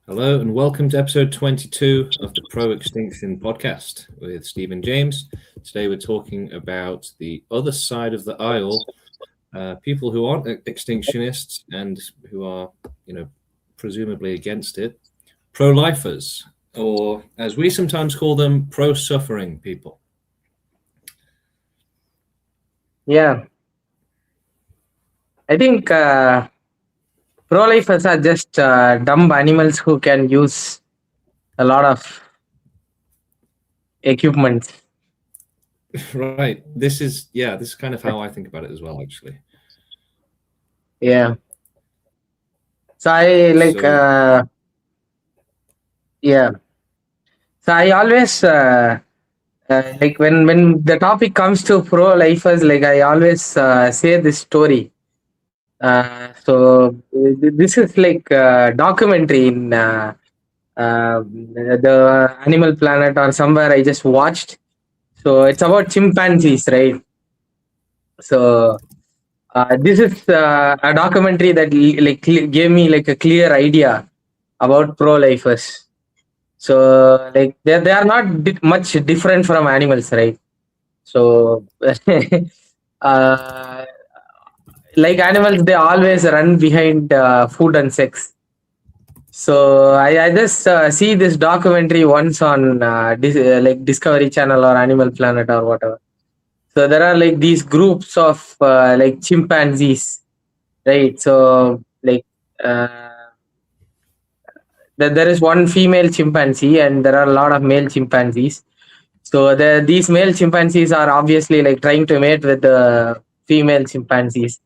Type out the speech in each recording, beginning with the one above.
Hello and welcome to episode 22 of the Extinction Podcast with Steve and James. Today we're talking about the other side of the aisle, people who aren't extinctionists and who are, presumably against it, pro-lifers, or as we sometimes call them, pro-suffering people. Yeah, I think pro-lifers are just dumb animals who can use a lot of equipment. Right. This is kind of how I think about it as well, actually. Yeah. So I like, yeah. So I always like when the topic comes to pro-lifers, like I always say this story. This is like a documentary in the Animal Planet or somewhere I just watched. So it's about chimpanzees, right? So this is a documentary that gave me like a clear idea about pro-lifers. So like they are not much different from animals, right? So uh, like animals, they always run behind food and sex. So I just see this documentary once on like Discovery Channel or Animal Planet or whatever. So there are like these groups of like chimpanzees, right? So like there is one female chimpanzee and there are a lot of male chimpanzees. So these male chimpanzees are obviously like trying to mate with the female chimpanzees.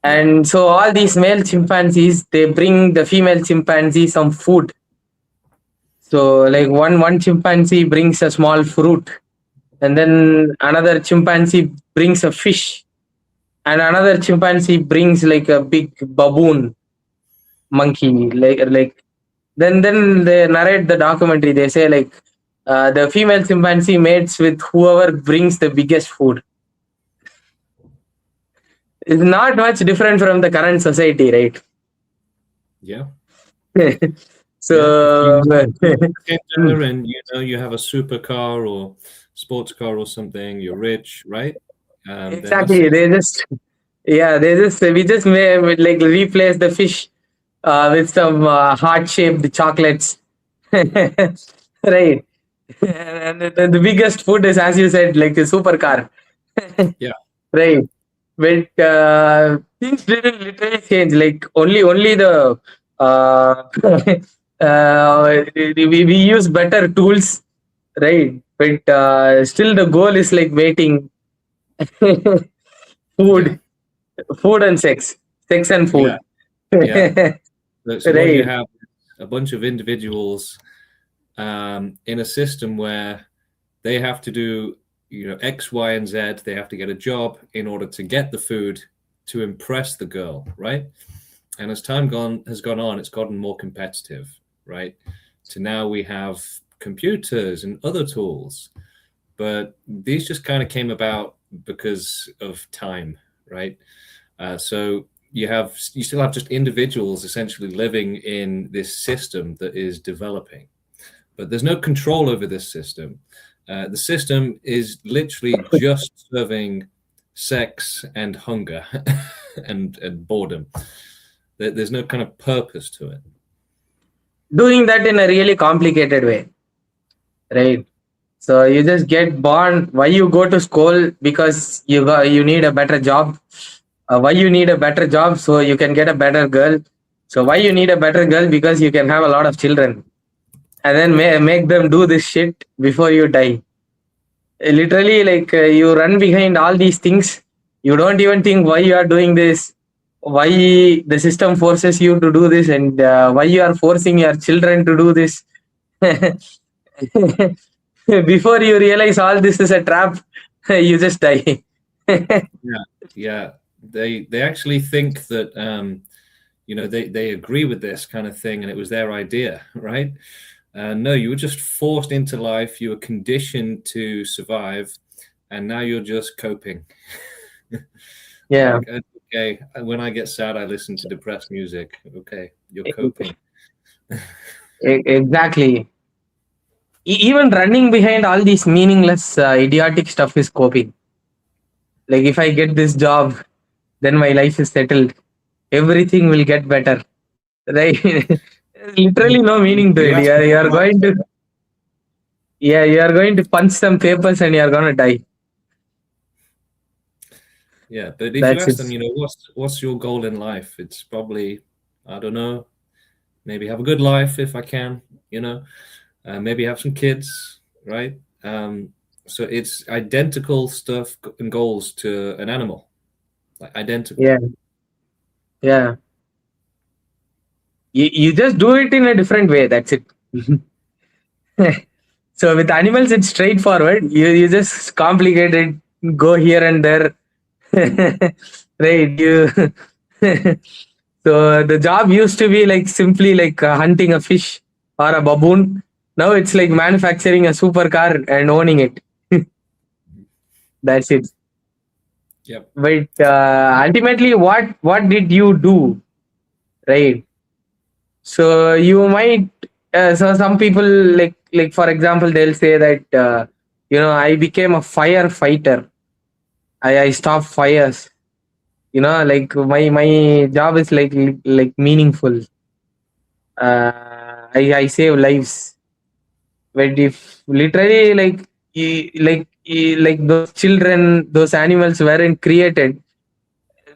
And so all these male chimpanzees, they bring the female chimpanzee some food. So like one chimpanzee brings a small fruit, and then another chimpanzee brings a fish, and another chimpanzee brings like a big baboon monkey. Like then they narrate the documentary. They say like the female chimpanzee mates with whoever brings the biggest food. It's not much different from the current society, right? Yeah. So and you have a supercar or sports car or something, you're rich, right? exactly. We just may like replace the fish with some heart-shaped chocolates, right? And the biggest food is, as you said, like a supercar. Yeah. Right. But things didn't literally change. Like only the we use better tools, right? But still the goal is like waiting, food, food and sex and food. Yeah. So what you Right. have a bunch of individuals in a system where they have to do X, Y, and Z. They have to get a job in order to get the food to impress the girl, right? And as time has gone on, it's gotten more competitive, right? So now we have computers and other tools, but these just kind of came about because of time, right? So you still have just individuals essentially living in this system that is developing, but there's no control over this system. The system is literally just serving sex and hunger and boredom. There's no kind of purpose to it. Doing that in a really complicated way, right? So you just get born. Why you go to school? Because you need a better job. Why you need a better job? So you can get a better girl. So why you need a better girl? Because you can have a lot of children, and then make them do this shit before you die. Literally, like you run behind all these things. You don't even think why you are doing this, why the system forces you to do this, and why you are forcing your children to do this. Before you realize all this is a trap, you just die. Yeah. They actually think that they agree with this kind of thing, and it was their idea, right? No, you were just forced into life. You were conditioned to survive, and now you're just coping. Yeah. Like, okay, when I get sad, I listen to depressed music. Okay, you're coping. Exactly. Even running behind all these meaningless, idiotic stuff is coping. Like if I get this job, then my life is settled. Everything will get better. Right? Literally no meaning to You it. ask me You what are my going to, yeah, you are going to punch some papers and you are gonna die. Yeah, but if you That's ask it. them, what's your goal in life? It's probably, I don't know, maybe have a good life if I can, maybe have some kids, right? So it's identical stuff and goals to an animal, like identical. Yeah, yeah. You just do it in a different way. That's it. So with animals, it's straightforward. You just complicate it, go here and there. Right. You. So the job used to be like simply like hunting a fish or a baboon. Now it's like manufacturing a supercar and owning it. That's it. Yep. But ultimately, what did you do, right? So you might. So some people like for example, they'll say that I became a firefighter. I stopped fires. Like my job is like meaningful. I save lives. But if literally like those children, those animals weren't created,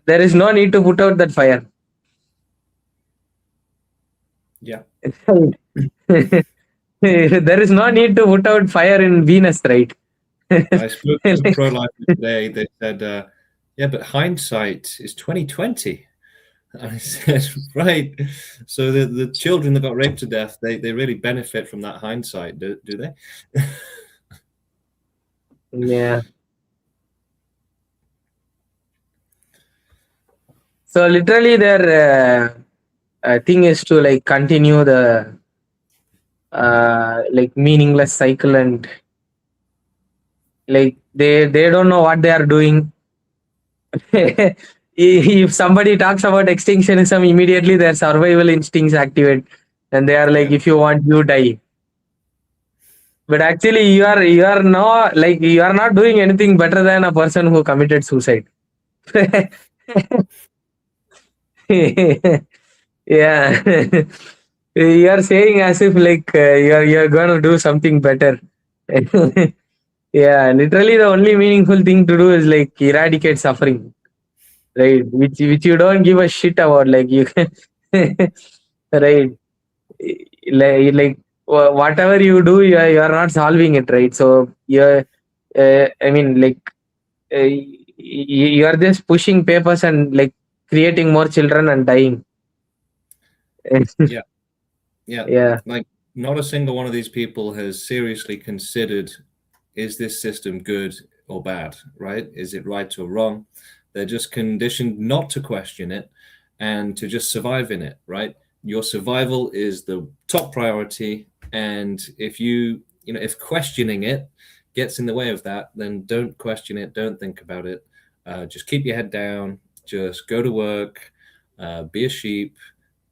there is no need to put out that fire. Yeah. There is no need to put out fire in Venus, right? I spoke to Like, pro-lifers today. They said, "Yeah, but hindsight is 2020." And I said, "Right. So the children that got raped to death, they really benefit from that hindsight, do they?" yeah. So literally, their thing is to like continue the like meaningless cycle, and like they don't know what they are doing. If somebody talks about extinctionism, immediately their survival instincts activate, and they are like, Yeah. if you want, you die. But actually, you are not like you are not doing anything better than a person who committed suicide. Yeah. You are saying as if like you're gonna do something better. Yeah, literally the only meaningful thing to do is like eradicate suffering, right? Which you don't give a shit about. Like you can, right? Whatever you do, you are not solving it, right? So you're, I mean, like you are just pushing papers and like creating more children and dying. Yeah. Yeah. Yeah, Like not a single one of these people has seriously considered, is this system good or bad, right? Is it right or wrong? They're just conditioned not to question it and to just survive in it, right? Your survival is the top priority. And if questioning it gets in the way of that, then don't question it, don't think about it. Just keep your head down, just go to work, be a sheep,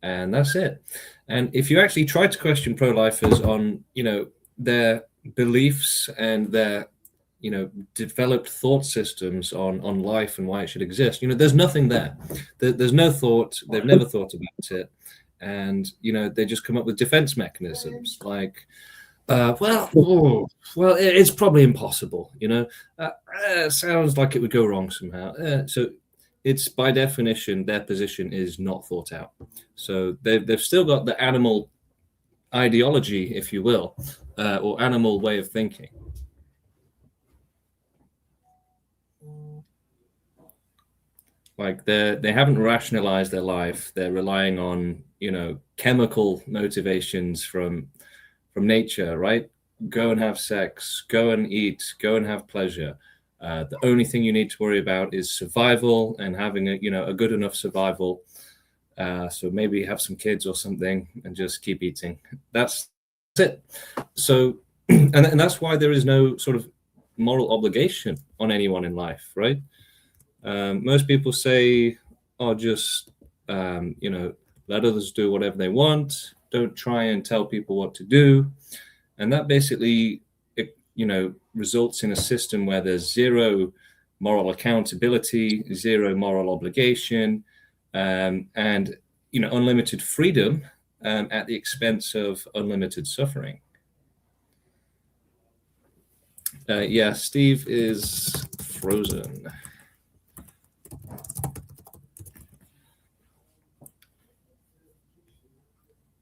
and that's it. And if you actually try to question pro-lifers on, their beliefs and their, developed thought systems on life and why it should exist, there's nothing there. There's no thought. They've never thought about it, and they just come up with defense mechanisms like, it's probably impossible. Sounds like it would go wrong somehow. So it's by definition their position is not thought out. So they've still got the animal ideology, if you will, or animal way of thinking. Like they haven't rationalized their life. They're relying on chemical motivations from nature, right? Go and have sex, go and eat, go and have pleasure. The only thing you need to worry about is survival and having a good enough survival. So maybe have some kids or something and just keep eating. That's it. So, and that's why there is no sort of moral obligation on anyone in life, right? Most people say, "Oh, just let others do whatever they want. don't try and tell people what to do. And that basically, results in a system where there's zero moral accountability, zero moral obligation, and unlimited freedom at the expense of unlimited suffering. Yeah, Steve is frozen.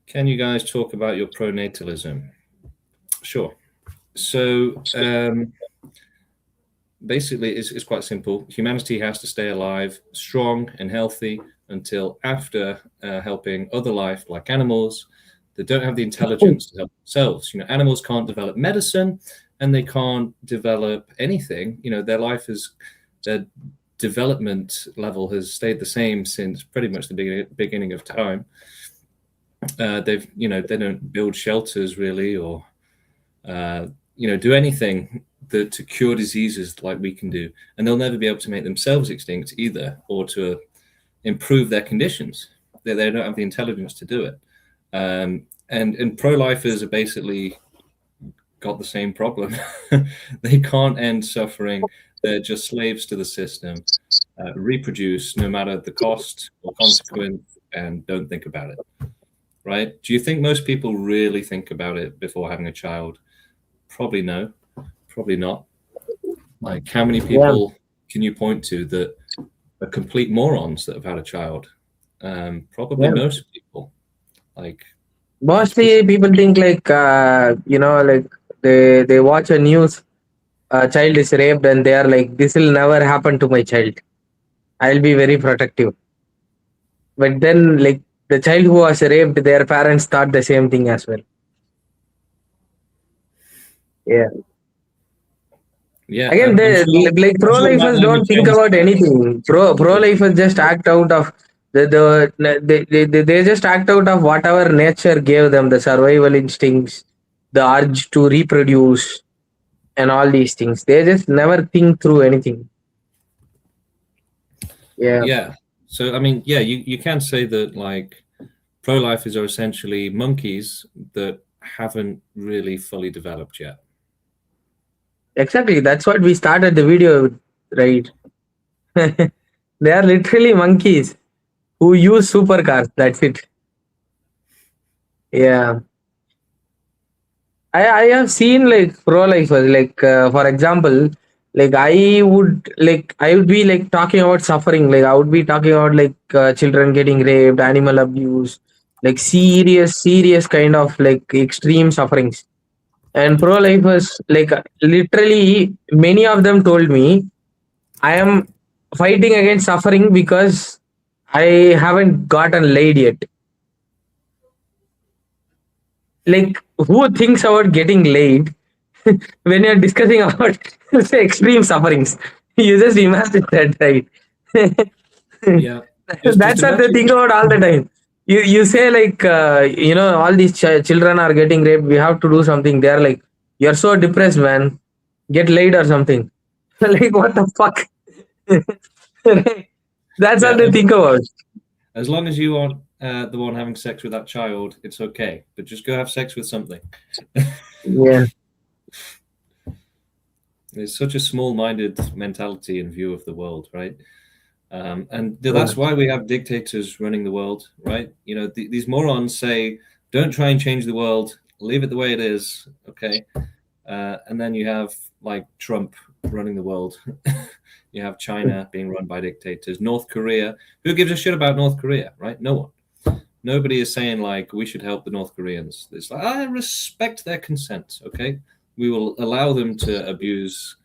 Can you guys talk about your pronatalism? Sure. So basically, it's quite simple. Humanity has to stay alive, strong and healthy until after helping other life, like animals, that don't have the intelligence to help themselves. Animals can't develop medicine, and they can't develop anything. Their development level has stayed the same since pretty much the beginning of time. They don't build shelters really, or do anything to cure diseases like we can do, and they'll never be able to make themselves extinct either, or to improve their conditions. They don't have the intelligence to do it. And pro-lifers are basically got the same problem. They can't end suffering. They're just slaves to the system. Reproduce no matter the cost or consequence, and don't think about it. Right? Do you think most people really think about it before having a child? Probably no. Probably not. Like, how many people can you point to that are complete morons that have had a child? Probably most people. Like, mostly people think like like they watch a news, a child is raped, and they are like, this will never happen to my child. I'll be very protective. But then, like, the child who was raped, their parents thought the same thing as well. Yeah. Yeah. Again, like pro-lifers don't think about anything. Pro-lifers just act out of they just act out of whatever nature gave them, the survival instincts, the urge to reproduce, and all these things. They just never think through anything. Yeah. So I mean, yeah, you can say that like pro-lifers are essentially monkeys that haven't really fully developed yet. Exactly. That's what we started the video with, right? They are literally monkeys who use supercars. That's it. Yeah. I have seen like pro-lifers, like for example, like I would be like talking about suffering. Like I would be talking about like children getting raped, animal abuse, like serious kind of like extreme sufferings. And pro-lifers, like literally many of them told me, I am fighting against suffering because I haven't gotten laid yet. Like, who thinks about getting laid when you're discussing about say, extreme sufferings? You just imagine that, right? Yeah. That's what they think about all the time. You say like all these children are getting raped, we have to do something. They're like, you're so depressed, man, get laid or something. Like, what the fuck? That's what they think about. As long as you aren't the one having sex with that child, it's okay. But just go have sex with something. Yeah. It's such a small-minded mentality and view of the world, right? And that's why we have dictators running the world, right? These morons say, don't try and change the world, leave it the way it is, okay? And then you have like Trump running the world. You have China being run by dictators. North Korea. Who gives a shit about North Korea, right? No one. Nobody is saying like we should help the North Koreans. It's like, I respect their consent, okay? We will allow them to abuse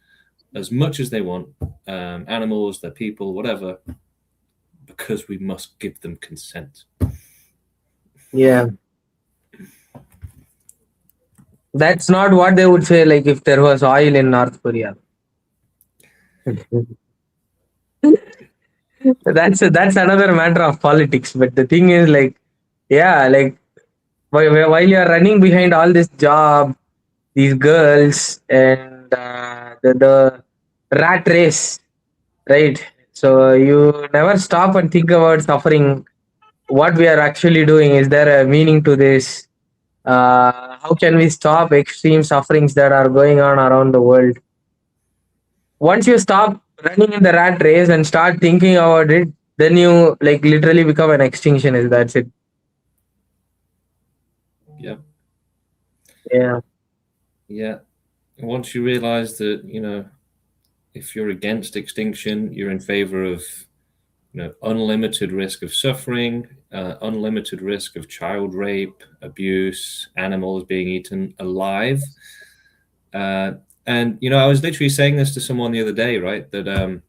as much as they want, animals, their people, whatever, because we must give them consent. Yeah. That's not what they would say like if there was oil in North Korea. That's another matter of politics. But the thing is like, yeah, like while you are running behind all this job, these girls, and the rat race, right? So you never stop and think about suffering what we are actually doing. Is there a meaning to this? How can we stop extreme sufferings that are going on around the world? Once you stop running in the rat race and start thinking about it, then you like literally become an extinctionist. That's it. Yeah. Yeah. Yeah. Once you realize that, if you're against extinction, you're in favor of, unlimited risk of suffering, unlimited risk of child rape, abuse, animals being eaten alive. And I was literally saying this to someone the other day, right? That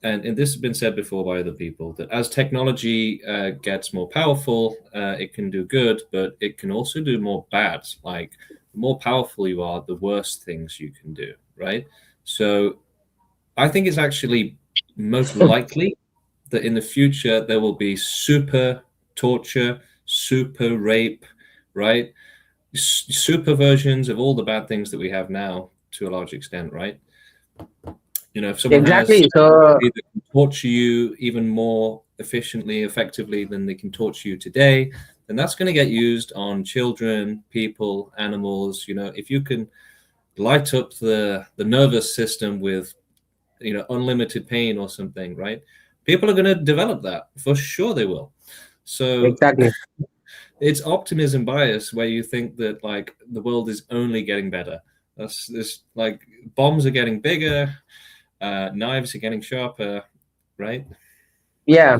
and this has been said before by other people, that as technology gets more powerful, it can do good, but it can also do more bad. Like, the more powerful you are, the worse things you can do, right? So I think it's actually most likely that in the future there will be super torture, super rape, right? Super versions of all the bad things that we have now, to a large extent, right? If someone has Exactly. So technology that can torture you even more efficiently, effectively than they can torture you today, then that's going to get used on children, people, animals. If you can light up the nervous system with unlimited pain or something, right? People are going to develop that, for sure they will. So exactly. it's optimism bias, where you think that like the world is only getting better. That's this, like, bombs are getting bigger, knives are getting sharper, right? Yeah.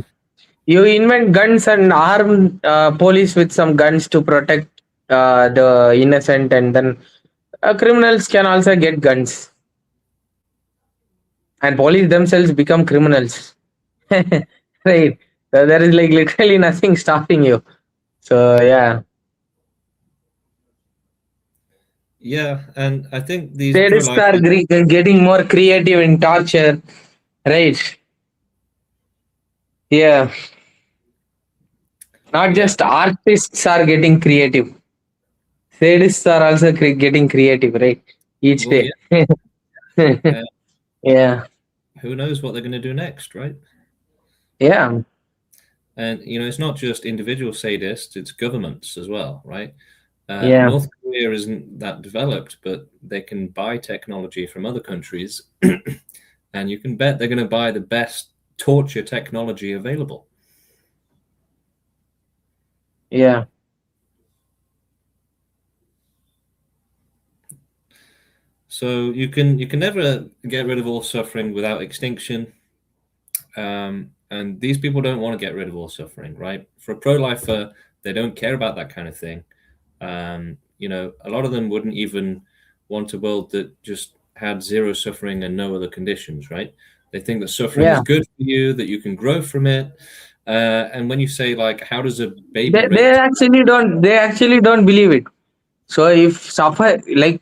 You invent guns and arm police with some guns to protect the innocent, and then criminals can also get guns, and police themselves become criminals. Right. So there is like literally nothing stopping you. So yeah, Yeah, and I think these sadists are pro-lifers, getting more creative in torture. Right. Yeah. Not yeah, just artists are getting creative. Sadists are also getting creative, right? Each well, day. yeah, uh, Yeah. who knows what they're going to do next, right? Yeah. And it's not just individual sadists; it's governments as well, right? Yeah. North Korea isn't that developed, but they can buy technology from other countries, and you can bet they're going to buy the best torture technology available. Yeah. So you can never get rid of all suffering without extinction. And these people don't want to get rid of all suffering, right? For a pro-lifer, they don't care about that kind of thing. A lot of them wouldn't even want a world that just had zero suffering and no other conditions, right? They think that suffering is Yeah. good for you, that you can grow from it. And when you say, like, how does a baby They rape? actually don't believe it. So if suffer like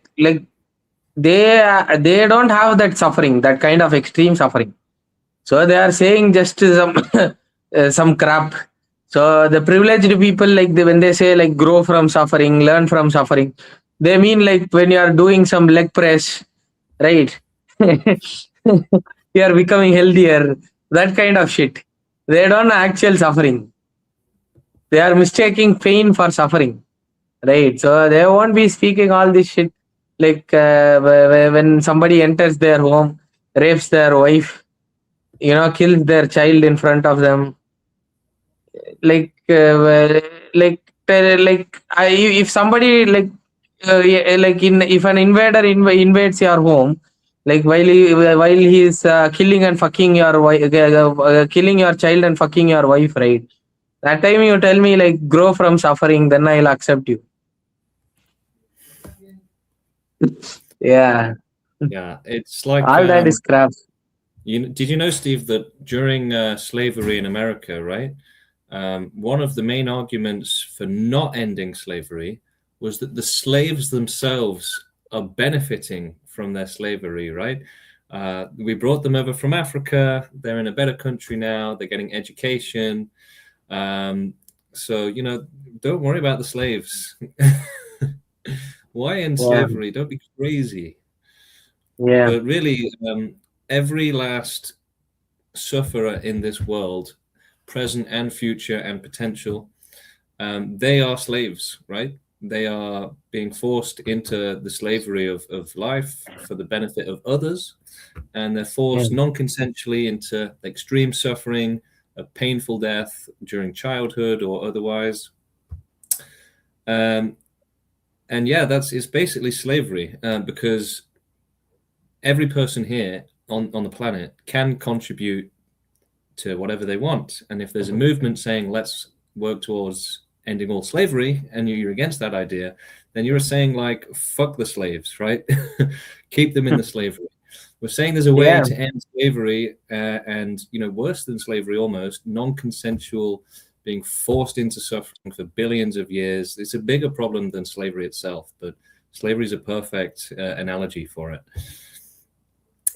they don't have that suffering, that kind of extreme suffering. So they are saying just some some crap. So the privileged people, like when they say like grow from suffering, learn from suffering, they mean like when you are doing some leg press, right? You are becoming healthier. That kind of shit. They don't know actual suffering. They are mistaking pain for suffering, right? So they won't be speaking all this shit like when somebody enters their home, rapes their wife, kills their child in front of them, like if somebody yeah, like in if an invader invades your home, like while he is killing and fucking your wife, killing your child and fucking your wife, right? That time you tell me like grow from suffering, then I'll accept you. Yeah, Yeah, it's like, all that is crap. did you know, Steve, that during slavery in America, right? One of the main arguments for not ending slavery was that the slaves themselves are benefiting from their slavery, right? We brought them over from Africa. They're in a better country now. They're getting education. So, don't worry about the slaves. Why end Yeah, slavery? Don't be crazy. yeah, But really, every last sufferer in this world present and future and potential, they are slaves, right? They are being forced into the slavery of life for the benefit of others, and they're forced non-consensually into extreme suffering, a painful death during childhood or otherwise. And yeah, it's basically slavery, because every person here on the planet can contribute to whatever they want. And if there's a movement saying let's work towards ending all slavery, and you're against that idea, then you're saying like fuck the slaves, right? Keep them in the slavery. We're saying there's a way to end slavery, and worse than slavery, almost non-consensual, being forced into suffering for billions of years. It's a bigger problem than slavery itself, but slavery is a perfect analogy for it.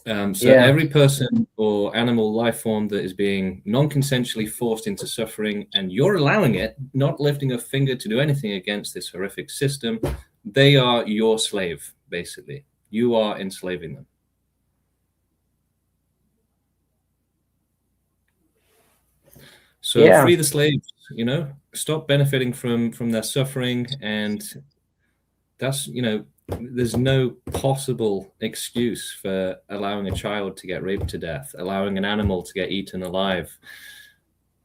Every person or animal life form that is being non-consensually forced into suffering, and you're allowing it, not lifting a finger to do anything against this horrific system, they are your slave, basically. You are enslaving them. So free the slaves, stop benefiting from their suffering. And that's, there's no possible excuse for allowing a child to get raped to death, allowing an animal to get eaten alive.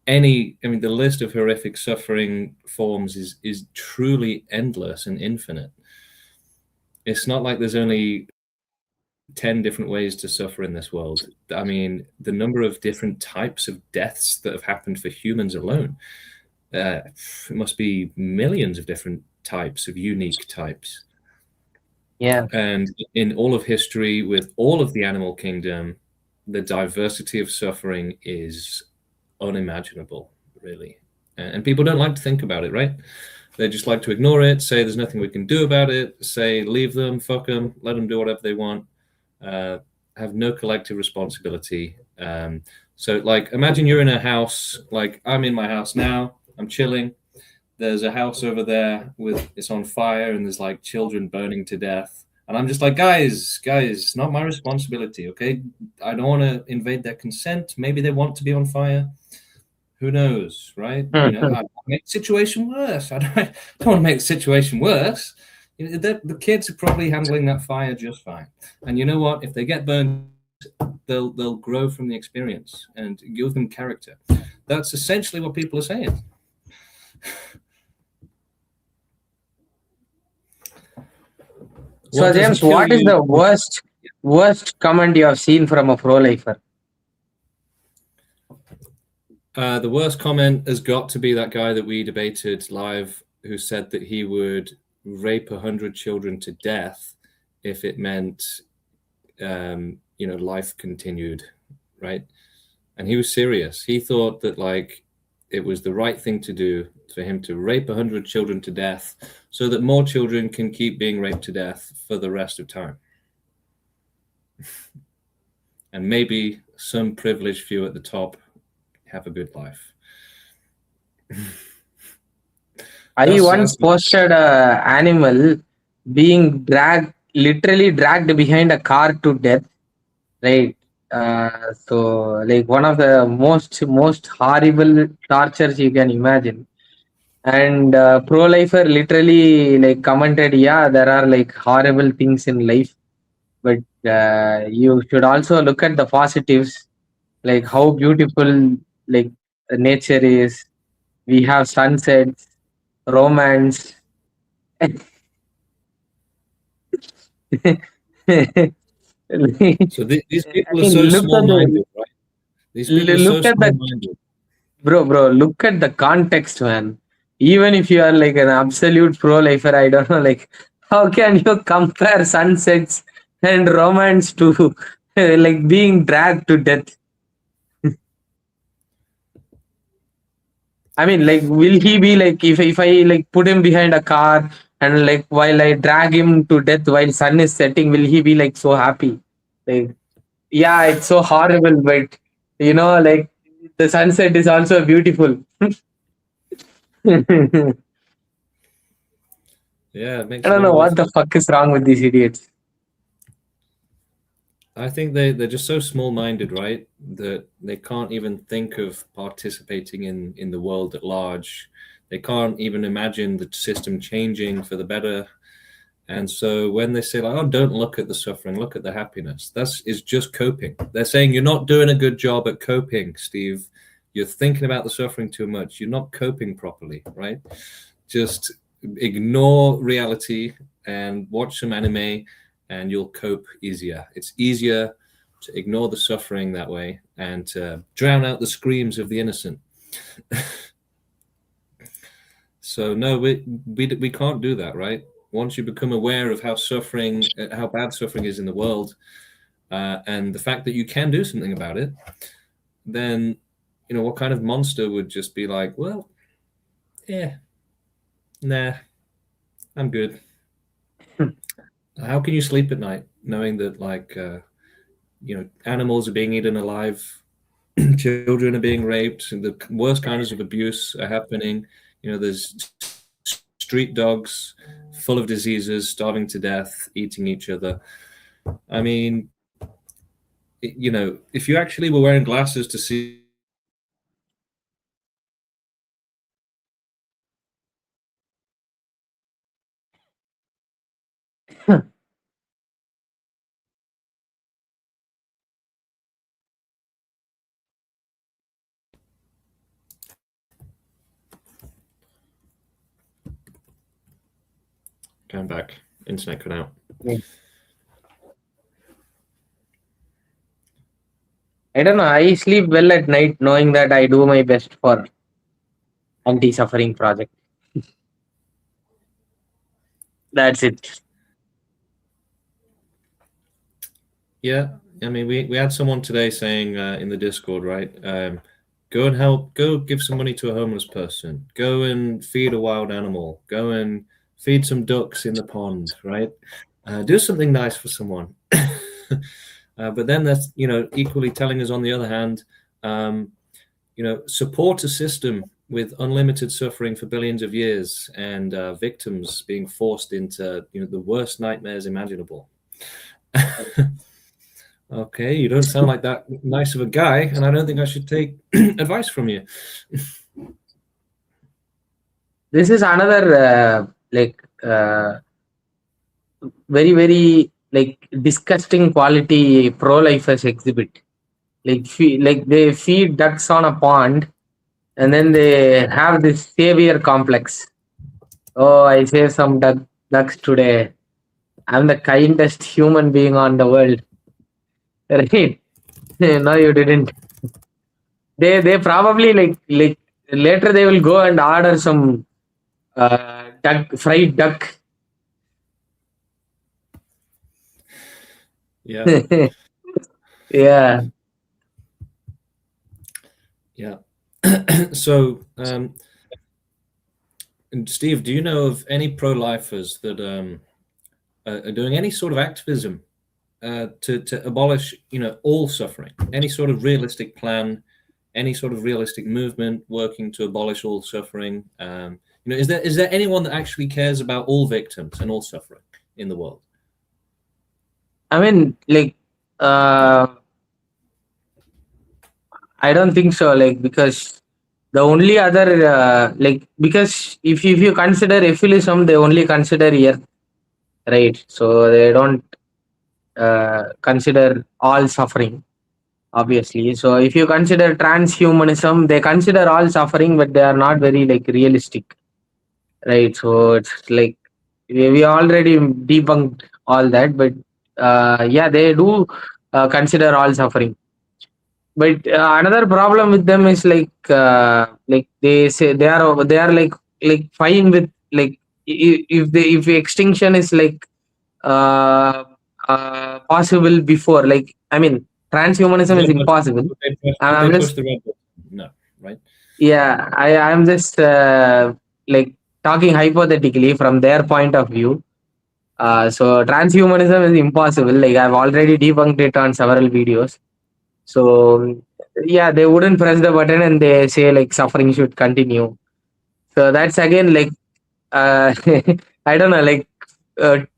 The list of horrific suffering forms is truly endless and infinite. It's not like there's only 10 different ways to suffer in this world. The number of different types of deaths that have happened for humans alone, it must be millions of different types, of unique types. And in all of history, with all of the animal kingdom, the diversity of suffering is unimaginable, really. And people don't like to think about it, right? They just like to ignore it, say there's nothing we can do about it, say leave them, fuck them, let them do whatever they want, have no collective responsibility. So like, imagine you're in a house, like I'm in my house now, I'm chilling. There's a house over there it's on fire, and there's like children burning to death. And I'm just like, guys, it's not my responsibility, okay? I don't want to invade their consent. Maybe they want to be on fire. Who knows, right? I make the situation worse. I don't want to make the situation worse. The kids are probably handling that fire just fine. And you know what? If they get burned, they'll grow from the experience and give them character. That's essentially what people are saying. So James, what is the worst comment you have seen from a pro-lifer? The worst comment has got to be that guy that we debated live, who said that he would rape 100 children to death if it meant, life continued, right? And he was serious. He thought that like it was the right thing to do for him to rape 100 children to death so that more children can keep being raped to death for the rest of time. And maybe some privileged few at the top have a good life. I once posted an animal being literally dragged behind a car to death, right? So like one of the most horrible tortures you can imagine. And pro-lifer literally like commented, yeah, there are like horrible things in life, but you should also look at the positives, like how beautiful like nature is. We have sunsets, romance. So these people are so small-minded, right? These people are so small-minded. Bro, look at the context, man. Even if you are like an absolute pro-lifer, I don't know, like, how can you compare sunsets and romance to like being dragged to death? I mean, like, will he be like, if I like put him behind a car and like while I drag him to death while sun is setting, will he be like so happy? Like, yeah, it's so horrible, but like the sunset is also beautiful. Yeah, it makes I don't know what the fuck is wrong with these idiots. I think they're just so small-minded, right? That they can't even think of participating in the world at large. They can't even imagine the system changing for the better. And so when they say like, "Oh, don't look at the suffering, look at the happiness," is just coping. They're saying you're not doing a good job at coping, Steve. You're thinking about the suffering too much. You're not coping properly, right? Just ignore reality and watch some anime, and you'll cope easier. It's easier to ignore the suffering that way and to drown out the screams of the innocent. So no, we can't do that, right? Once you become aware of how bad suffering is in the world, and the fact that you can do something about it, then what kind of monster would just be like, well, yeah, nah, I'm good. How can you sleep at night knowing that animals are being eaten alive, children are being raped, and the worst kinds of abuse are happening? There's street dogs full of diseases, starving to death, eating each other. I mean, if you actually were wearing glasses to see going back, internet cut out. I don't know. I sleep well at night knowing that I do my best for anti-suffering project. That's it. Yeah, I mean, we had someone today saying in the Discord, right? Go and help. Go give some money to a homeless person. Go and feed a wild animal. Go and feed some ducks in the pond, right? Do something nice for someone. But then that's equally telling us on the other hand, support a system with unlimited suffering for billions of years and victims being forced into the worst nightmares imaginable. Okay, you don't sound like that nice of a guy, and I don't think I should take advice from you. This is another very, very disgusting quality pro-lifers exhibit. They feed ducks on a pond, and then they have this savior complex. Oh, I saved some ducks today. I'm the kindest human being on the world. Right? No, you didn't. They probably later they will go and order some fried duck. Yeah. Yeah. Yeah. So, Steve, do you know of any pro-lifers that are doing any sort of activism to abolish, all suffering? Any sort of realistic plan, any sort of realistic movement working to abolish all suffering? Is there anyone that actually cares about all victims and all suffering in the world? I mean, I don't think so. Because the only other because if you consider Ephilism, they only consider Earth, right? So they don't consider all suffering, obviously. So if you consider transhumanism, they consider all suffering, but they are not very realistic, right? So it's we already debunked all that, but yeah, they do consider all suffering. But another problem with them is they say they are fine with if extinction is possible before, I mean, transhumanism is impossible. I'm just no, right? Yeah, I'm just talking hypothetically from their point of view. So transhumanism is impossible. I've already debunked it on several videos. So yeah, they wouldn't press the button and they say suffering should continue. So that's again I don't know,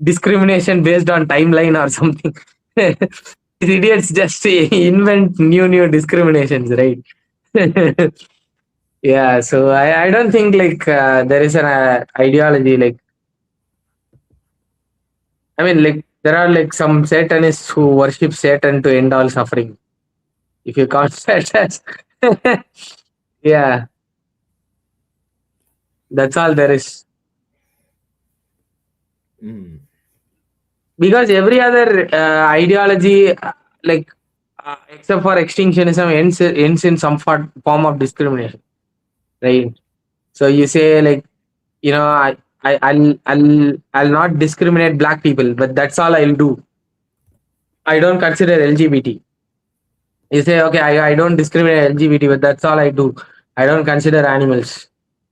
discrimination based on timeline or something. these idiots just invent new discriminations, right? Yeah, so I don't think like there is an ideology like, I mean, like there are like some Satanists who worship Satan to end all suffering. If you count that as, yeah, that's all there is. Because every other ideology, like except for extinctionism, ends in some form of discrimination, right? So you say like, you know, I'll not discriminate black people, but that's all I'll do. I don't consider LGBT. You say, okay, I don't discriminate LGBT, but that's all I do. I don't consider animals.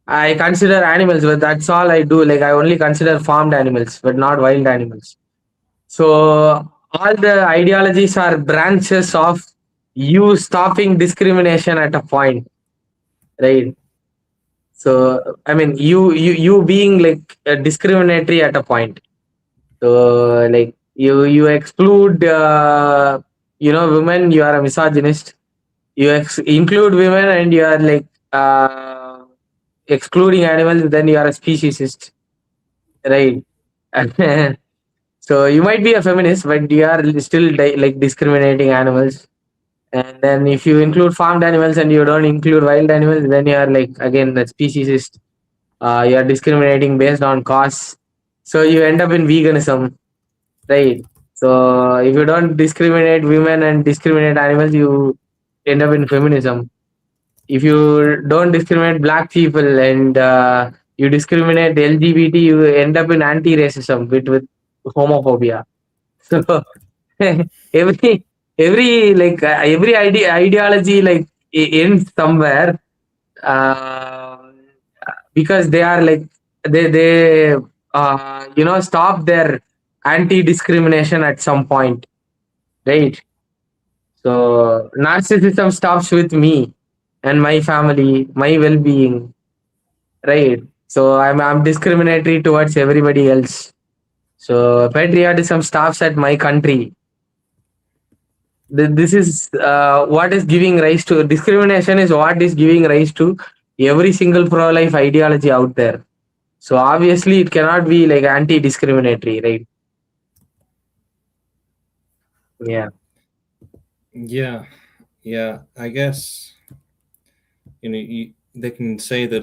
I consider animals, but that's all I do. Like I only consider farmed animals, but not wild animals. So all the ideologies are branches of you stopping discrimination at a point, right? So I mean, you being like discriminatory at a point. So like you exclude women, you are a misogynist. You include women and you are like excluding animals, then you are a speciesist, right? So you might be a feminist, but you are still like discriminating animals. And then if you include farmed animals and you don't include wild animals, then you are like again the speciesist. You are discriminating based on costs. So you end up in veganism, right? So if you don't discriminate women and discriminate animals, you end up in feminism. If you don't discriminate black people and you discriminate LGBT, you end up in anti-racism with homophobia. So every like every ideology like ends somewhere, because they are like they stop their anti-discrimination at some point, right? So narcissism stops with me and my family, my well-being, right? So I'm discriminatory towards everybody else. So patriotism stops at my country. This is what is giving rise to discrimination, is what is giving rise to every single pro-life ideology out there. So obviously it cannot be like anti-discriminatory, right? Yeah. Yeah. I guess they can say that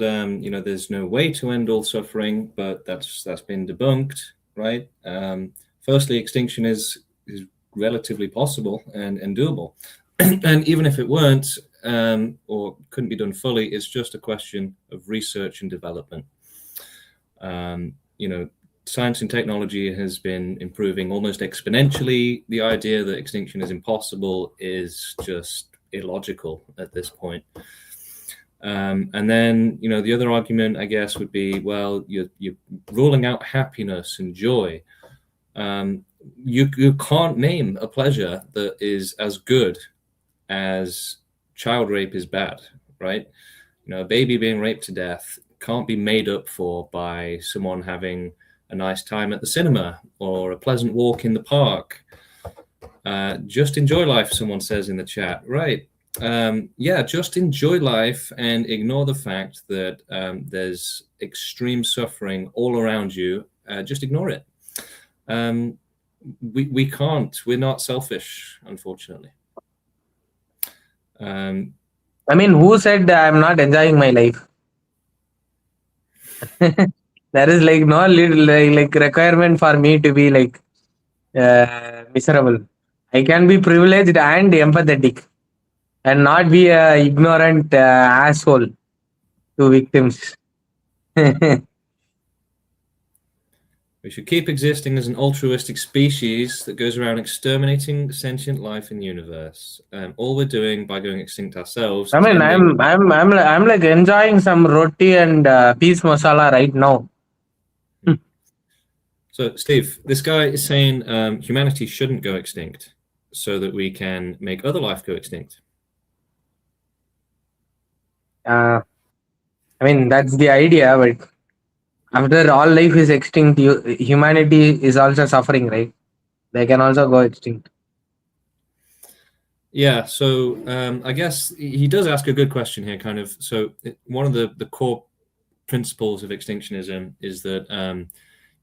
there's no way to end all suffering, but that's been debunked, right? Firstly, extinction is relatively possible and doable, and even if it weren't or couldn't be done fully, it's just a question of research and development. Science and technology has been improving almost exponentially. The idea that extinction is impossible is just illogical at this point. And then, the other argument, I guess, would be, well, you're ruling out happiness and joy. You can't name a pleasure that is as good as child rape is bad, right? A baby being raped to death can't be made up for by someone having a nice time at the cinema or a pleasant walk in the park. Just enjoy life, someone says in the chat. Right. Just enjoy life and ignore the fact that there's extreme suffering all around you. Just ignore it. We can't. We're not selfish, unfortunately. I mean, who said I'm not enjoying my life? There is like no like requirement for me to be like miserable. I can be privileged and empathetic and not be a ignorant asshole to victims. We should keep existing as an altruistic species that goes around exterminating sentient life in the universe. All we're doing by going extinct ourselves. I mean, I'm like enjoying some roti and peas masala right now. So, Steve, this guy is saying humanity shouldn't go extinct so that we can make other life go extinct. I mean, that's the idea, but after all life is extinct, humanity is also suffering, right? They can also go extinct. Yeah, so I guess he does ask a good question here, kind of. So one of the core principles of extinctionism is that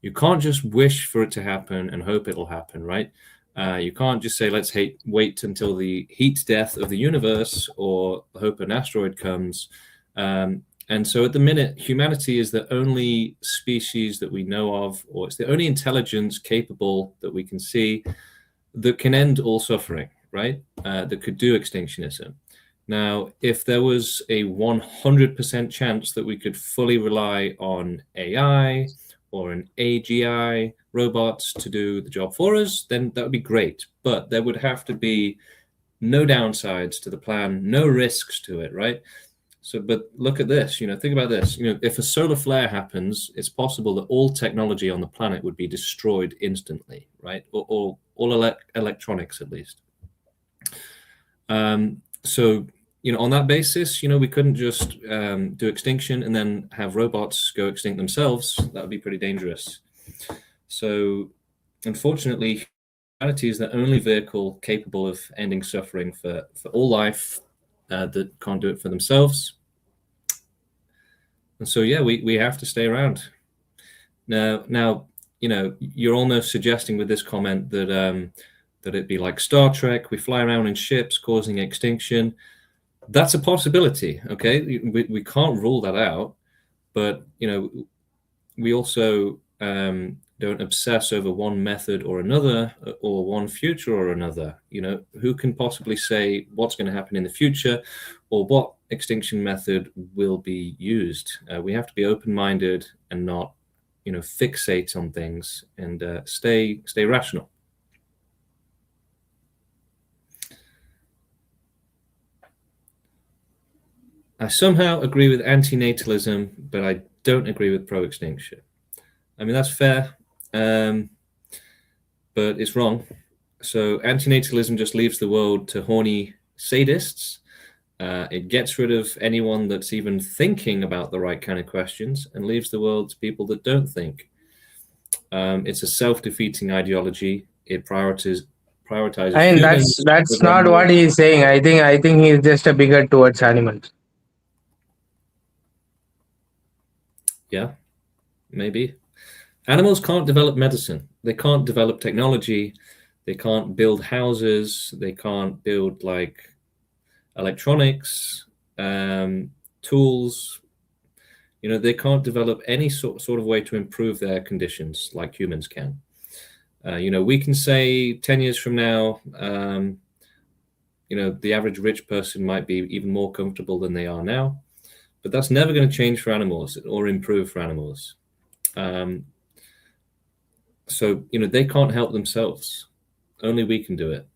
you can't just wish for it to happen and hope it'll happen, right? You can't just say, let's wait until the heat death of the universe or hope an asteroid comes. And so at the minute, humanity is the only species that we know of, or it's the only intelligence capable that we can see that can end all suffering, right? That could do extinctionism. Now, if there was a 100% chance that we could fully rely on AI or an AGI robots to do the job for us, then that would be great. But there would have to be no downsides to the plan, no risks to it, right? So, but look at this, think about this. If a solar flare happens, it's possible that all technology on the planet would be destroyed instantly, right? Or all electronics, at least. So, on that basis, we couldn't just do extinction and then have robots go extinct themselves. That would be pretty dangerous. So, unfortunately, humanity is the only vehicle capable of ending suffering for all life that can't do it for themselves. And so, yeah, we have to stay around. Now, you're almost suggesting with this comment that it'd be like Star Trek, we fly around in ships causing extinction. That's a possibility, okay? We can't rule that out, but, we also don't obsess over one method or another, or one future or another. Who can possibly say what's going to happen in the future or what extinction method will be used? We have to be open-minded and not, fixate on things and stay rational. I somehow agree with antinatalism, but I don't agree with pro-extinction. I mean, that's fair, but it's wrong. So antinatalism just leaves the world to horny sadists. It gets rid of anyone that's even thinking about the right kind of questions and leaves the world to people that don't think. It's a self-defeating ideology. It prioritizes. And that's not what he's saying. I think he's just a bigot towards animals. Yeah, maybe. Animals can't develop medicine. They can't develop technology. They can't build houses. They can't build electronics, tools. They can't develop any sort of way to improve their conditions like humans can. We can say 10 years from now, the average rich person might be even more comfortable than they are now, but that's never going to change for animals or improve for animals. So, they can't help themselves. Only we can do it.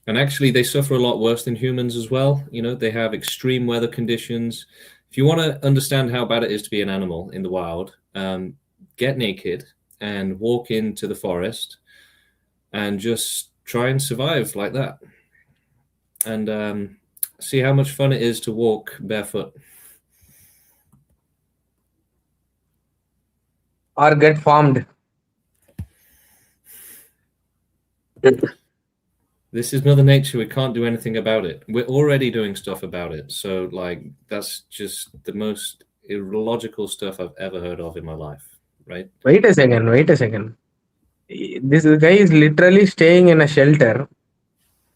And actually, they suffer a lot worse than humans as well. They have extreme weather conditions. If you want to understand how bad it is to be an animal in the wild, get naked and walk into the forest and just try and survive like that. And see how much fun it is to walk barefoot. Or get farmed. This is Mother Nature. We can't do anything about it. We're already doing stuff about it. So, that's just the most illogical stuff I've ever heard of in my life, right? Wait a second. This guy is literally staying in a shelter,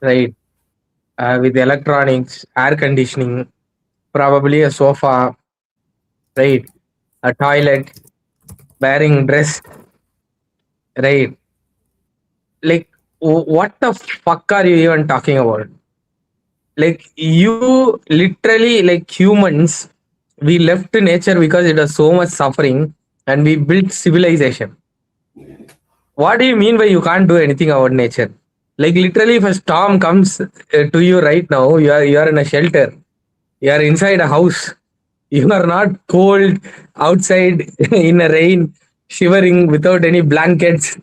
right? With electronics, air conditioning, probably a sofa, right? A toilet, wearing dress, right? What the fuck are you even talking about? You literally, humans, we left nature because it was so much suffering and we built civilization. What do you mean by you can't do anything about nature? Literally, if a storm comes to you right now, you are in a shelter. You are inside a house. You are not cold outside in a rain, shivering without any blankets,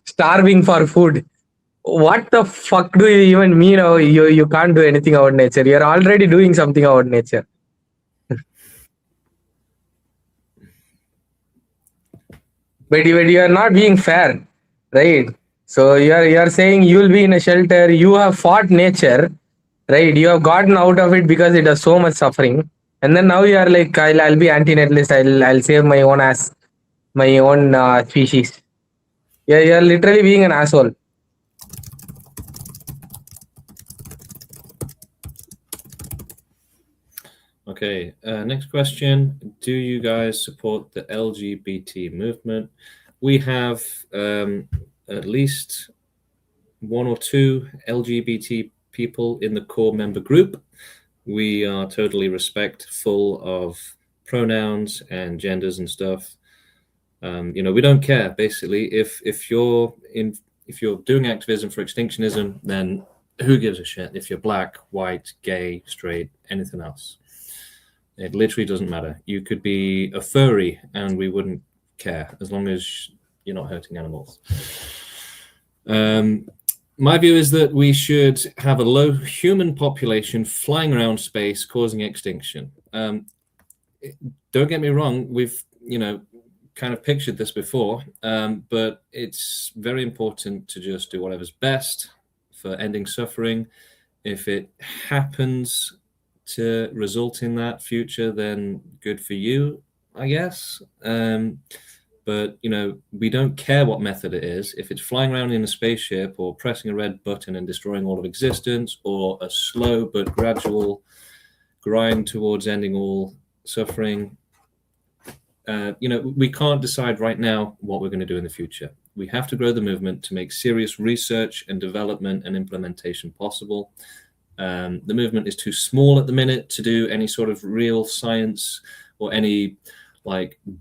starving for food. What the fuck do you even mean? You can't do anything about nature. You're already doing something about nature. But you are not being fair, right? So you're saying you'll be in a shelter. You have fought nature, right? You have gotten out of it because it has so much suffering, and then now you are like, I'll be anti-natalist. I'll save my own ass, my own species. Yeah, you're literally being an asshole. Okay, next question. Do you guys support the LGBT movement? We have at least one or two LGBT people in the core member group. We are totally respectful of pronouns and genders and stuff. We don't care, basically. If you're doing activism for extinctionism, then who gives a shit if you're black, white, gay, straight, anything else? It literally doesn't matter. You could be a furry and we wouldn't care as long as you're not hurting animals. My view is that we should have a low human population flying around space causing extinction. Don't get me wrong, we've kind of pictured this before, but it's very important to just do whatever's best for ending suffering. If it happens to result in that future, then good for you, I guess. But we don't care what method it is. If it's flying around in a spaceship or pressing a red button and destroying all of existence, or a slow but gradual grind towards ending all suffering, we can't decide right now what we're going to do in the future. We have to grow the movement to make serious research and development and implementation possible. The movement is too small at the minute to do any sort of real science or any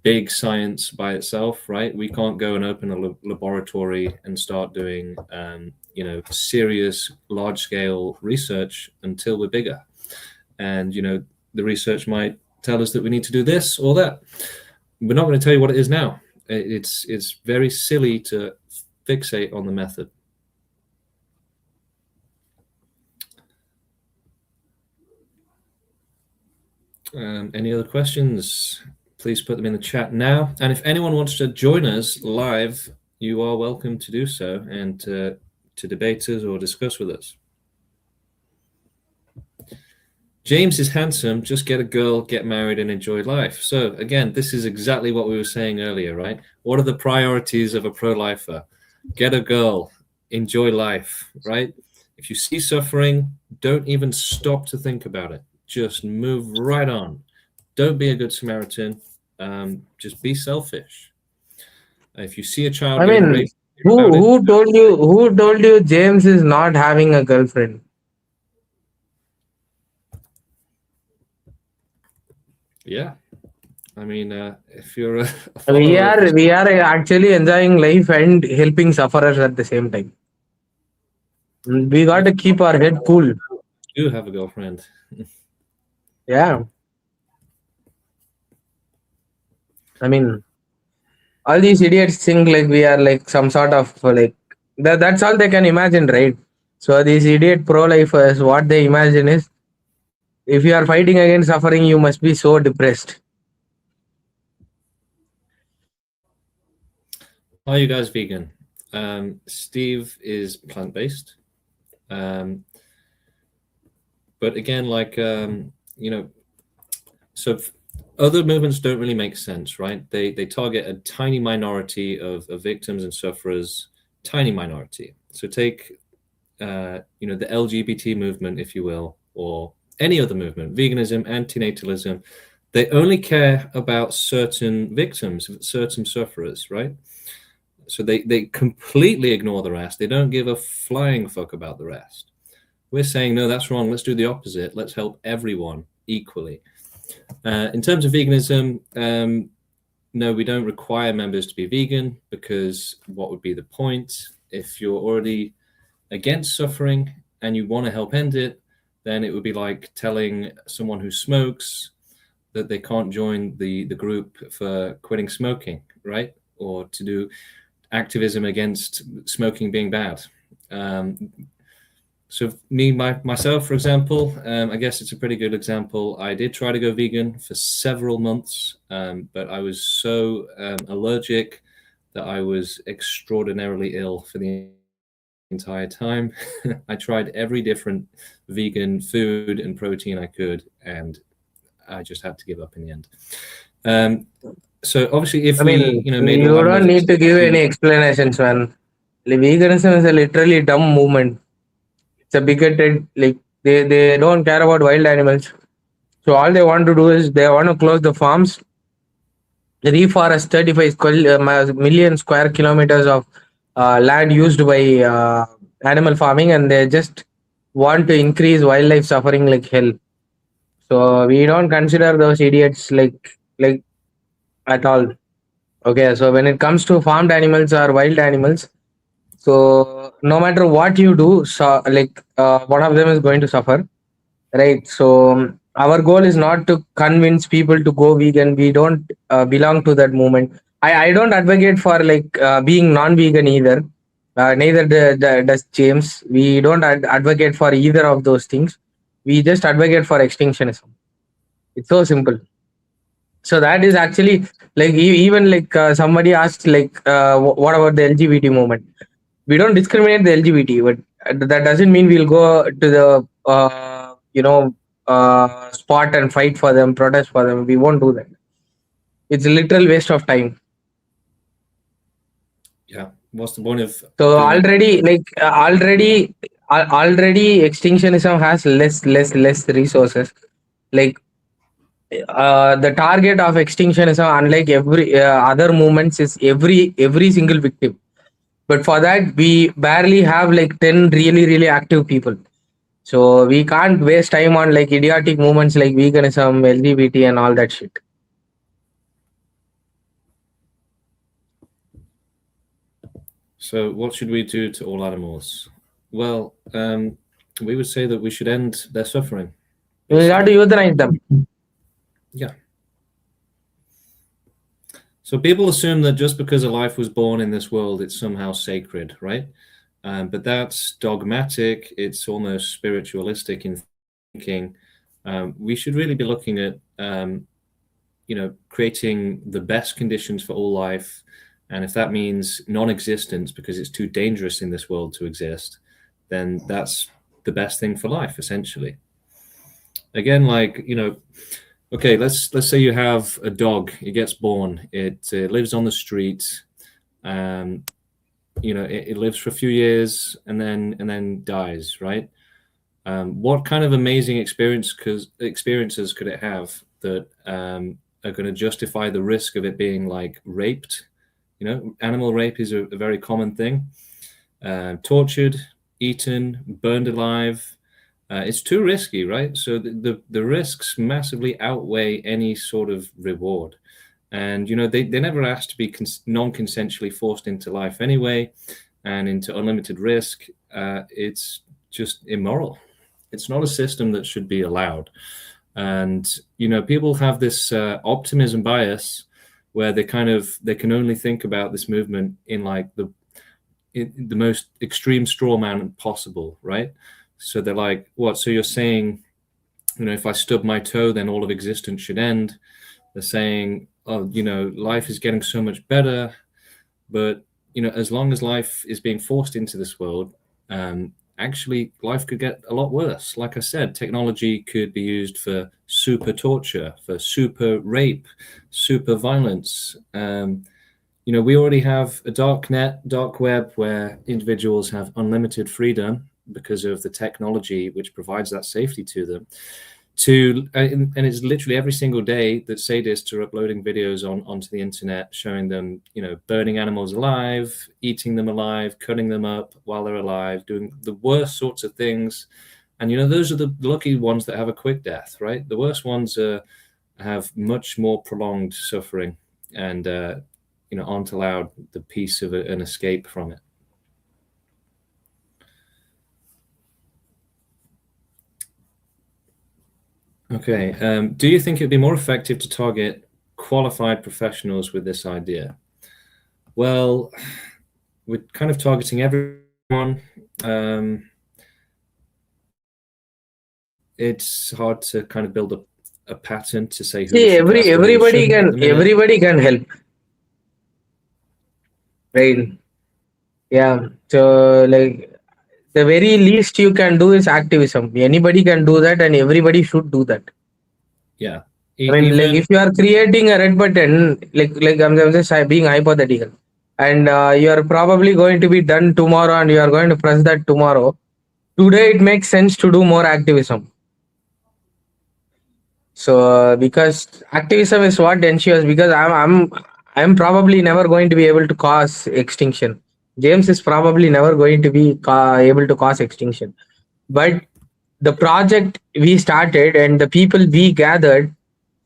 big science by itself, right? We can't go and open a laboratory and start doing serious large-scale research until we're bigger. And the research might tell us that we need to do this or that. We're not going to tell you what it is now. It's very silly to fixate on the method. Any other questions? Please put them in the chat now. And if anyone wants to join us live, you are welcome to do so and to debate us or discuss with us. James is handsome. Just get a girl, get married, and enjoy life. So again, this is exactly what we were saying earlier, right? What are the priorities of a pro-lifer? Get a girl, enjoy life, right? If you see suffering, don't even stop to think about it. Just move right on. Don't be a good Samaritan. Just be selfish. If you see a child, who told you James is not having a girlfriend? Yeah, I mean, if you're we are actually enjoying life and helping sufferers at the same time. We got to keep our head cool. You have a girlfriend. Yeah. I mean, all these idiots think like we are like some sort of that's all they can imagine, right? So these idiot pro-lifers, what they imagine is, if you are fighting against suffering, you must be so depressed. Are you guys vegan? Steve is plant-based. But again, so other movements don't really make sense, right? They target a tiny minority of victims and sufferers, tiny minority. So take, the LGBT movement, if you will, or any other movement, veganism, antinatalism. They only care about certain victims, certain sufferers, right? So they completely ignore the rest. They don't give a flying fuck about the rest. We're saying, no, that's wrong. Let's do the opposite. Let's help everyone equally. In terms of veganism, no, we don't require members to be vegan, because what would be the point? If you're already against suffering and you want to help end it, then it would be like telling someone who smokes that they can't join the group for quitting smoking, right? Or to do activism against smoking being bad. So myself, for example, I guess it's a pretty good example. I did try to go vegan for several months, but I was so allergic that I was extraordinarily ill for the entire time. I tried every different vegan food and protein I could, and I just had to give up in the end. So obviously, if we, made all you don't animals need to give any into explanations, man. Veganism is a literally dumb movement. It's a bigoted, like they don't care about wild animals. So all they want to do is they want to close the farms, reforest 35 million square kilometers of land used by animal farming, and they just want to increase wildlife suffering like hell. So we don't consider those idiots like at all. Okay, so when it comes to farmed animals or wild animals, so no matter what you do, so like one of them is going to suffer, right? So our goal is not to convince people to go vegan. We don't belong to that movement. I don't advocate for being non-vegan either. Neither does James. We don't advocate for either of those things. We just advocate for extinctionism. It's so simple. So that is actually even somebody asked what about the LGBT movement? We don't discriminate the LGBT, but that doesn't mean we'll go to the spot and fight for them, protest for them. We won't do that. It's a literal waste of time. Yeah, what's the point of So doing it? already extinctionism has less resources. Like the target of extinctionism, unlike every other movements, is every single victim. But for that, we barely have 10 really active people. So we can't waste time on idiotic movements like veganism, LGBT, and all that shit. So what should we do to all animals? Well, we would say that we should end their suffering. We got to euthanize them. Yeah. So people assume that just because a life was born in this world, it's somehow sacred, right? But that's dogmatic. It's almost spiritualistic in thinking. We should really be looking at, creating the best conditions for all life. And if that means non-existence because it's too dangerous in this world to exist, then that's the best thing for life, essentially. Again, okay, let's say you have a dog. It gets born. It lives on the street. It lives for a few years and then dies, right? What kind of amazing experiences could it have that are going to justify the risk of it being raped? Animal rape is a very common thing. Tortured, eaten, burned alive. It's too risky, right? So the risks massively outweigh any sort of reward. And, they never asked to be non-consensually forced into life anyway and into unlimited risk. It's just immoral. It's not a system that should be allowed. And, people have this optimism bias where they can only think about this movement in the most extreme straw man possible, right? So they're like, what? So you're saying, if I stub my toe, then all of existence should end. They're saying, oh, life is getting so much better. But, as long as life is being forced into this world, actually life could get a lot worse. Like I said, technology could be used for super torture, for super rape, super violence. We already have a dark web where individuals have unlimited freedom because of the technology which provides that safety to them. And it's literally every single day that sadists are uploading videos onto the internet showing them, burning animals alive, eating them alive, cutting them up while they're alive, doing the worst sorts of things. And, those are the lucky ones that have a quick death, right? The worst ones have much more prolonged suffering and, aren't allowed the peace of an escape from it. Okay. Do you think it'd be more effective to target qualified professionals with this idea? Well, we're kind of targeting everyone. It's hard to kind of build a pattern to say who. See, everybody can help. right? Yeah. So like the very least you can do is activism. Anybody can do that, and everybody should do that. Yeah. I mean, like Even if you are creating a red button, I'm just being hypothetical, and you are probably going to be done tomorrow, and you are going to press that tomorrow. Today, it makes sense to do more activism. So because activism is what ensures, because I'm probably never going to be able to cause extinction. James is probably never going to be able to cause extinction, but the project we started and the people we gathered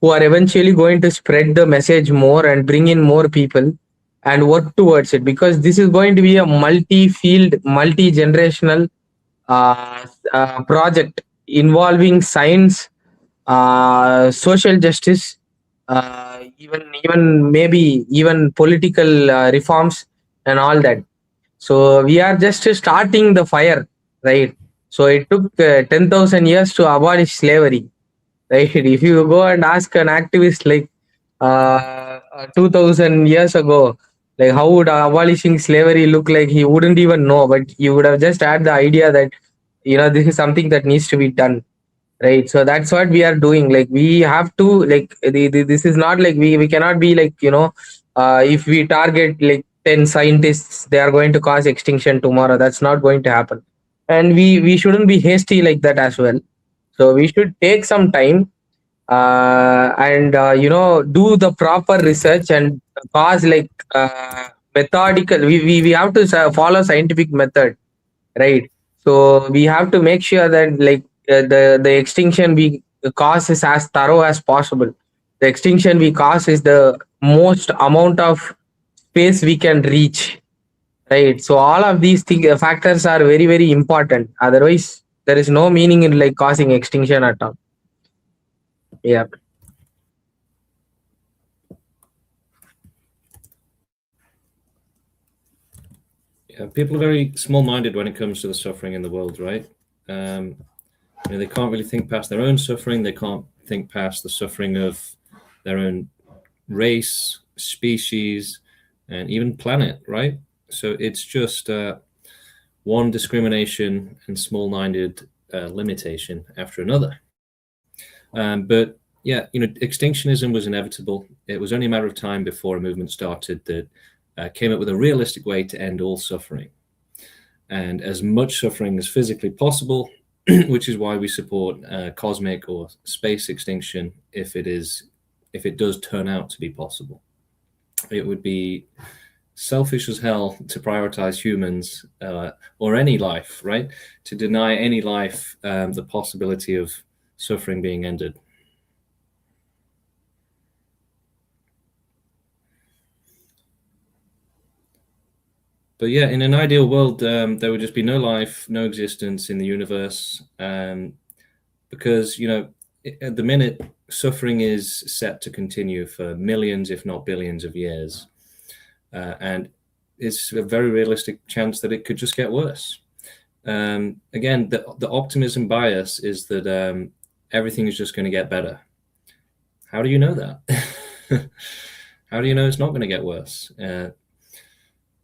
who are eventually going to spread the message more and bring in more people and work towards it, because this is going to be a multi-field, multi-generational project involving science, social justice, even maybe even political reforms and all that. So we are just starting the fire, right? So it took 10,000 years to abolish slavery, right? If you go and ask an activist like 2000 years ago, like how would abolishing slavery look like, he wouldn't even know, but he would have just had the idea that this is something that needs to be done, right? So that's what we are doing. Like we have to, like this is not like we cannot be like, if we target like 10 scientists, they are going to cause extinction tomorrow. That's not going to happen, and we shouldn't be hasty like that as well. So we should take some time, and do the proper research and cause like methodical. We have to follow scientific method, right? So we have to make sure that like the extinction we cause is as thorough as possible. The extinction we cause is the most amount of space we can reach, right? So all of these factors are very very important. Otherwise, there is no meaning in like causing extinction at all. Yeah. Yeah, people are very small-minded when it comes to the suffering in the world, right? They can't really think past their own suffering. They can't think past the suffering of their own race, species, and even planet, right? So it's just one discrimination and small-minded limitation after another. But yeah, extinctionism was inevitable. It was only a matter of time before a movement started that came up with a realistic way to end all suffering, and as much suffering as physically possible, which is why we support cosmic or space extinction if it does turn out to be possible. It would be selfish as hell to prioritize humans or any life, right? To deny any life the possibility of suffering being ended. But yeah, in an ideal world, there would just be no life, no existence in the universe, because at the minute, suffering is set to continue for millions, if not billions, of years, and it's a very realistic chance that it could just get worse. Again, the optimism bias is that everything is just going to get better. How do you know that? How do you know it's not going to get worse?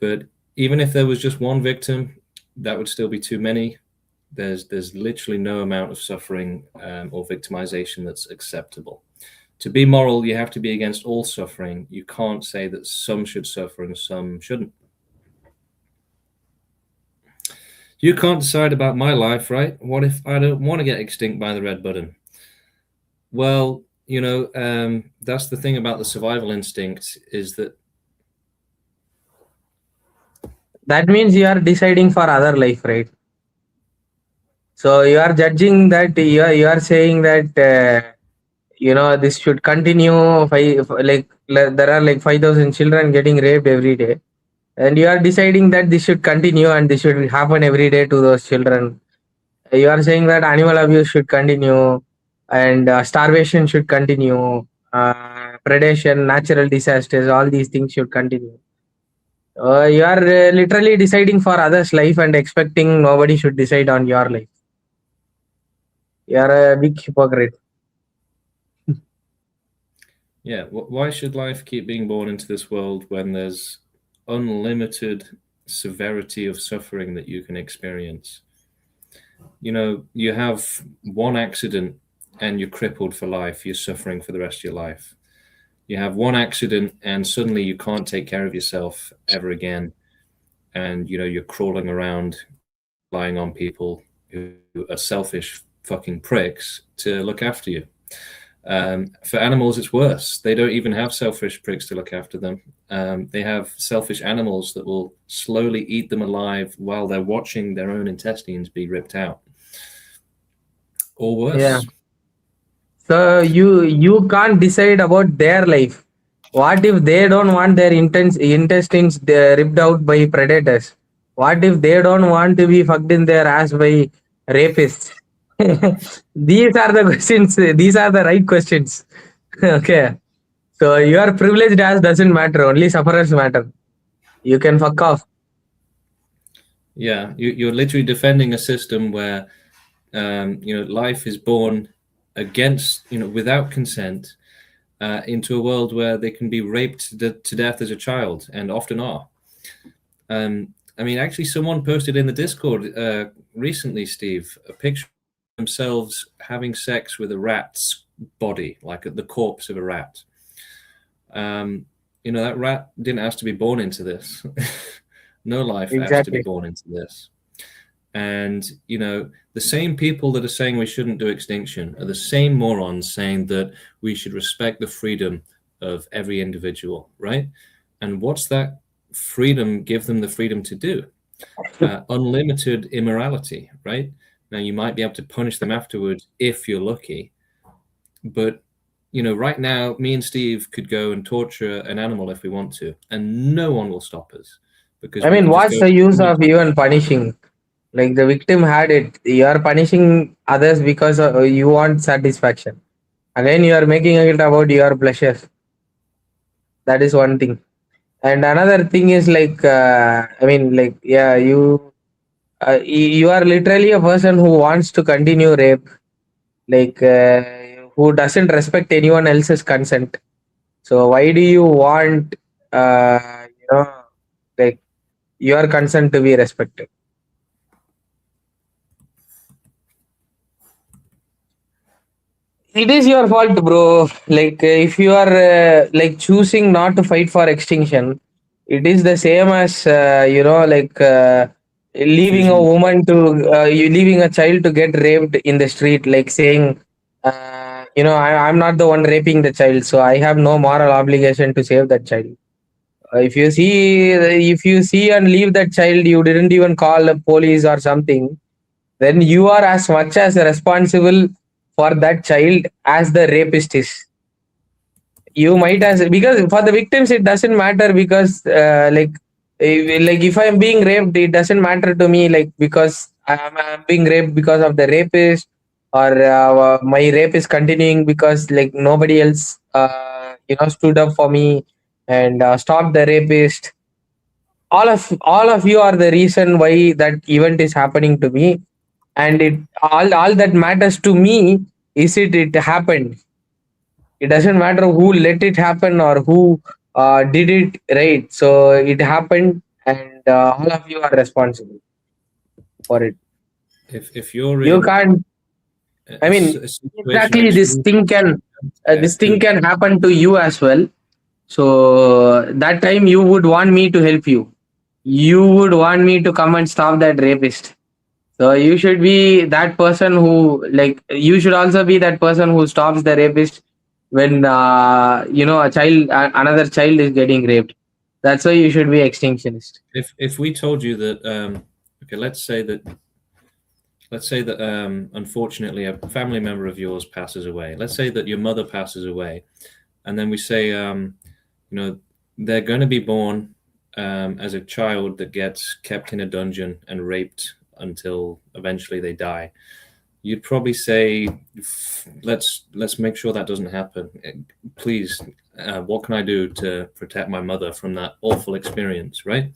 But even if there was just one victim, that would still be too many. There's literally no amount of suffering or victimization that's acceptable. To be moral, you have to be against all suffering. You can't say that some should suffer and some shouldn't. You can't decide about my life, right? What if I don't want to get extinct by the red button? Well, that's the thing about the survival instinct, is that Means you are deciding for other life, right? So you are judging that, you are saying that this should continue. There are like 5,000 children getting raped every day, and you are deciding that this should continue and this should happen every day to those children. You are saying that animal abuse should continue, and starvation should continue, predation, natural disasters, all these things should continue. You are literally deciding for others' life and expecting nobody should decide on your life. You are a big hypocrite. Yeah, why should life keep being born into this world when there's unlimited severity of suffering that you can experience. You have one accident and you're crippled for life. You're suffering for the rest of your life. You have one accident and suddenly you can't take care of yourself ever again. And, you're crawling around, relying on people who are selfish fucking pricks to look after you. For animals, it's worse. They don't even have selfish pricks to look after them. They have selfish animals that will slowly eat them alive while they're watching their own intestines be ripped out. Or worse. Yeah. So you can't decide about their life. What if they don't want their intestines ripped out by predators? What if they don't want to be fucked in their ass by rapists? These are the questions. These are the right questions. Okay. So your privileged ass doesn't matter. Only sufferers matter. You can fuck off. Yeah, you're literally defending a system where life is born against, without consent, into a world where they can be raped to death as a child, and often are. Actually, someone posted in the Discord recently, Steve, a picture of themselves having sex with a rat's body, like the corpse of a rat. That rat didn't ask to be born into this. No life asked to be born into this. And, the same people that are saying we shouldn't do extinction are the same morons saying that we should respect the freedom of every individual, right? And what's that freedom give them the freedom to do? Unlimited immorality, right? Now, you might be able to punish them afterwards if you're lucky. But, right now, me and Steve could go and torture an animal if we want to, and no one will stop us. Because what's the use of even punishing? Like the victim had it. You are punishing others because you want satisfaction. Again, you are making it about your pleasure. That is one thing. And another thing is you are literally a person who wants to continue rape, who doesn't respect anyone else's consent. So why do you want, your consent to be respected? It is your fault, bro. If you are choosing not to fight for extinction, it is the same as leaving a woman to you leaving a child to get raped in the street, like saying, I'm not the one raping the child, so I have no moral obligation to save that child. If you see and leave that child, you didn't even call the police or something, then you are as much as responsible for that child as the rapist is. You might as, because for the victims it doesn't matter, because if I'm being raped, it doesn't matter to me, because I'm being raped because of the rapist, or my rape is continuing because nobody else stood up for me and stopped the rapist. All of you are the reason why that event is happening to me, and it all that matters to me is it happened. It doesn't matter who let it happen or who did it, right? So it happened, and all of you are responsible for it. If you're you can't exactly, this thing can happen to you as well. So that time you would want me to help you. You would want me to come and stop that rapist. So you should be that person who, you should also be that person who stops the rapist when another child is getting raped. That's why you should be extinctionist. If we told you that, okay, let's say that unfortunately a family member of yours passes away. Let's say that your mother passes away, and then we say, they're going to be born as a child that gets kept in a dungeon and raped until eventually they die. You'd probably say, let's make sure that doesn't happen. Please, what can I do to protect my mother from that awful experience, right?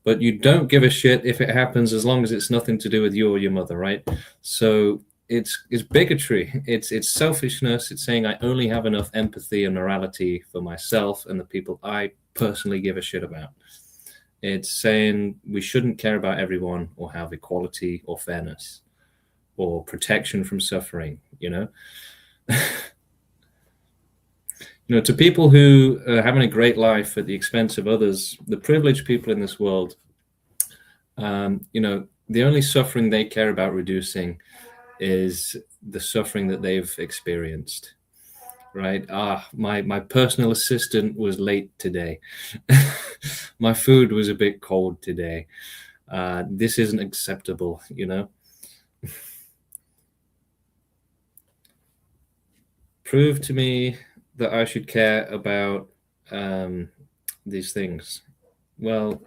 But you don't give a shit if it happens, as long as it's nothing to do with you or your mother, right? So it's bigotry. It's selfishness. It's saying I only have enough empathy and morality for myself and the people I personally give a shit about. It's saying we shouldn't care about everyone or have equality or fairness or protection from suffering, you know. To people who are having a great life at the expense of others, the privileged people in this world, the only suffering they care about reducing is the suffering that they've experienced. Right? My personal assistant was late today. My food was a bit cold today. This isn't acceptable, Prove to me that I should care about these things. Well,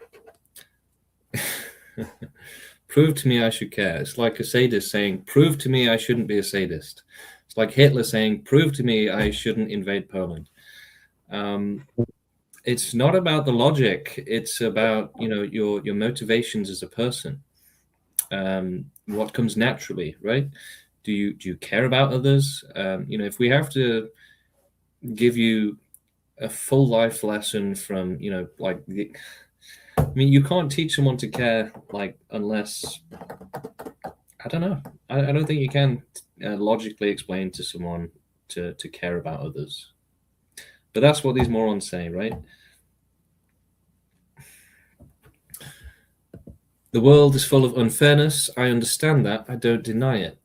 prove to me I should care. It's like a sadist saying, prove to me I shouldn't be a sadist. It's like Hitler saying, prove to me I shouldn't invade Poland. It's not about the logic. It's about, your motivations as a person. What comes naturally, right? Do you care about others? If we have to give you a full life lesson from, you can't teach someone to care, unless, I don't know. I don't think you can logically explain to someone to care about others. But that's what these morons say, right? The world is full of unfairness. I understand that. I don't deny it.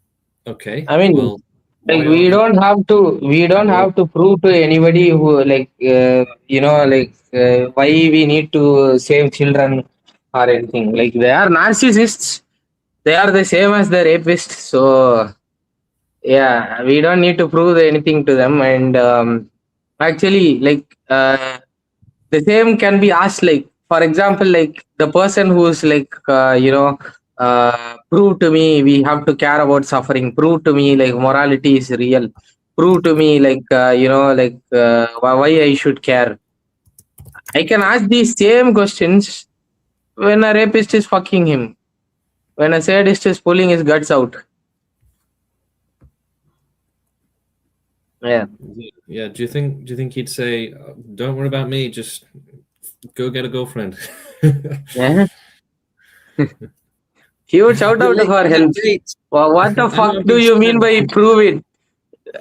Okay. I mean, well, we don't have to prove to anybody who why we need to save children or anything. Like, they are narcissists. They are the same as the rapists. So yeah, we don't need to prove anything to them. And actually, the same can be asked, like, for example, like the person who's prove to me we have to care about suffering, prove to me like morality is real, prove to me why I should care. I can ask these same questions when a rapist is fucking him, when a sadist is pulling his guts out. Yeah. Do you think he'd say, don't worry about me, just go get a girlfriend? Yeah. He would shout out for help. What the fuck do you mean by prove it?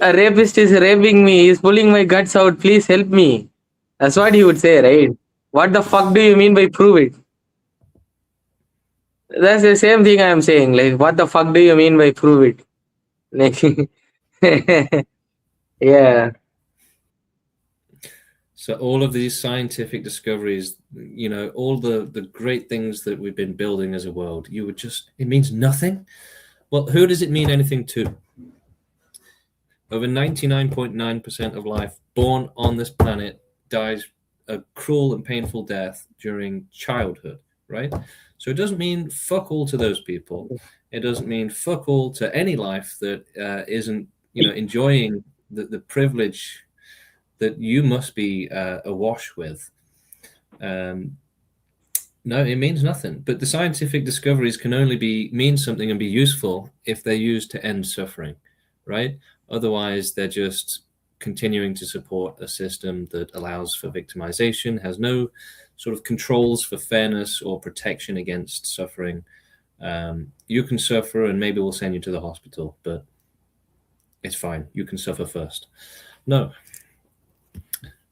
A rapist is raping me, he's pulling my guts out, please help me. That's what he would say, right? What the fuck do you mean by prove it? That's the same thing I am saying. Like, what the fuck do you mean by prove it? Like, yeah. So all of these scientific discoveries, all the great things that we've been building as a world, it means nothing? Well, who does it mean anything to? Over 99.9% of life born on this planet dies a cruel and painful death during childhood, right? So it doesn't mean fuck all to those people. It doesn't mean fuck all to any life that isn't, enjoying the privilege that you must be awash with. No, it means nothing. But the scientific discoveries can only mean something and be useful if they're used to end suffering, right? Otherwise, they're just continuing to support a system that allows for victimization, has no sort of controls for fairness or protection against suffering. You can suffer and maybe we'll send you to the hospital, but it's fine. You can suffer first. No.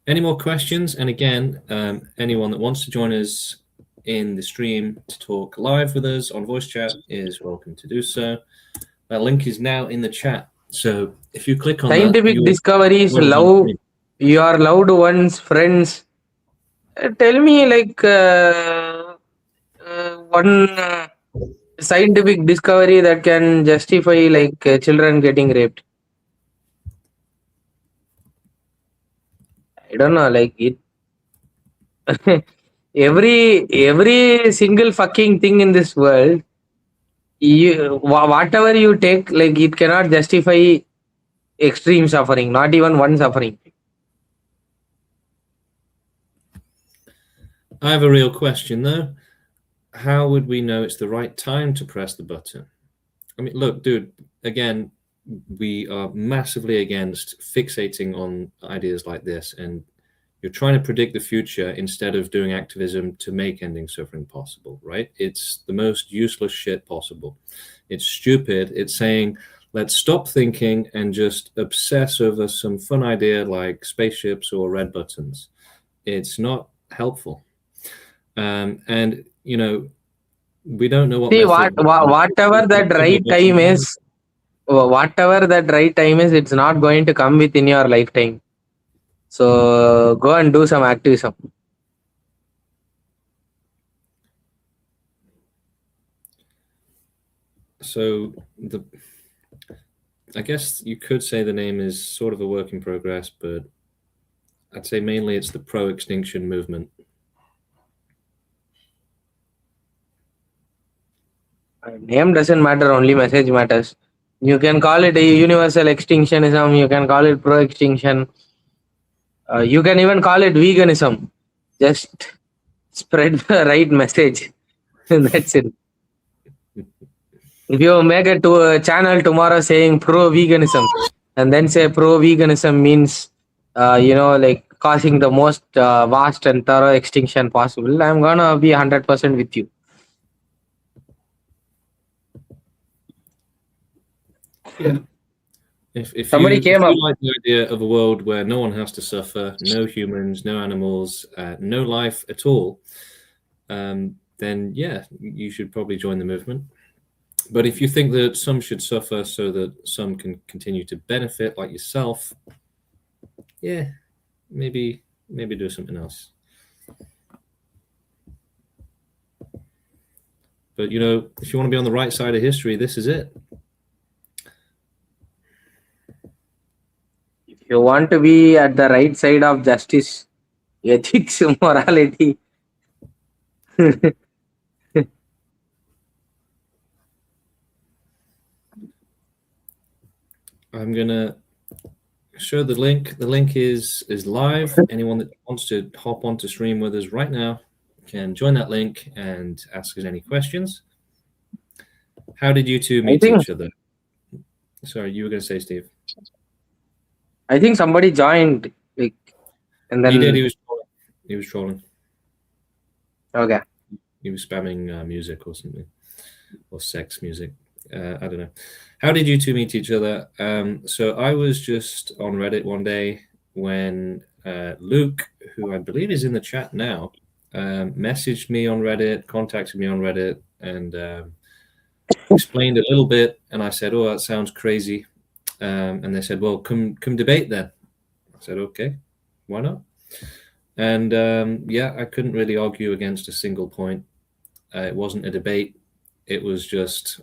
Any more questions? And again, anyone that wants to join us in the stream to talk live with us on voice chat is welcome to do so. That link is now in the chat. So if you click on scientific discoveries, love your loved ones, friends. Tell me, one scientific discovery that can justify children getting raped. I don't know, like it. every single fucking thing in this world, whatever you take, like, it cannot justify extreme suffering, not even one suffering. I have a real question though. How would we know it's the right time to press the button? I mean, look, dude, again, we are massively against fixating on ideas like this and You're trying to predict the future instead of doing activism to make ending suffering possible, right? It's the most useless shit possible. It's stupid. It's saying, let's stop thinking and just obsess over some fun idea like spaceships or red buttons. It's not helpful. And, you know, we don't know what See, method. whatever that right time is, it's not going to come within your lifetime. So go and do some activism. So I guess you could say the name is sort of a work in progress, but I'd say mainly it's the pro-extinction movement. Name doesn't matter, only message matters. You can call it a universal extinctionism, you can call it pro-extinction, you can even call it veganism. Just spread the right message. That's it. If you make it to a channel tomorrow saying pro-veganism, and then say pro-veganism means, like causing the most vast and thorough extinction possible, I'm gonna be 100% with you. Yeah. If Somebody you came up. like the idea of a world where no one has to suffer, no humans, no animals, no life at all, then yeah, you should probably join the movement. But if you think that some should suffer so that some can continue to benefit, like yourself, yeah, maybe do something else. But you know, if you want to be on the right side of history, this is it. If you want to be at the right side of justice, ethics, morality, I'm gonna show the link. The link is live. Anyone that wants to hop onto stream with us right now can join that link and ask us any questions. How did you two meet each other? Sorry, you were going to say, Steve. I think somebody joined, like, and then He did. He was trolling. Okay. He was spamming music or something, or sex music. I don't know. How did you two meet each other? So I was just on Reddit one day when Luke, who I believe is in the chat now, messaged me on Reddit, contacted me on Reddit, and explained a little bit. And I said, "Oh, that sounds crazy." And they said, "Well, come debate then." I said, "Okay, why not?" And yeah, I couldn't really argue against a single point. It wasn't a debate. It was just,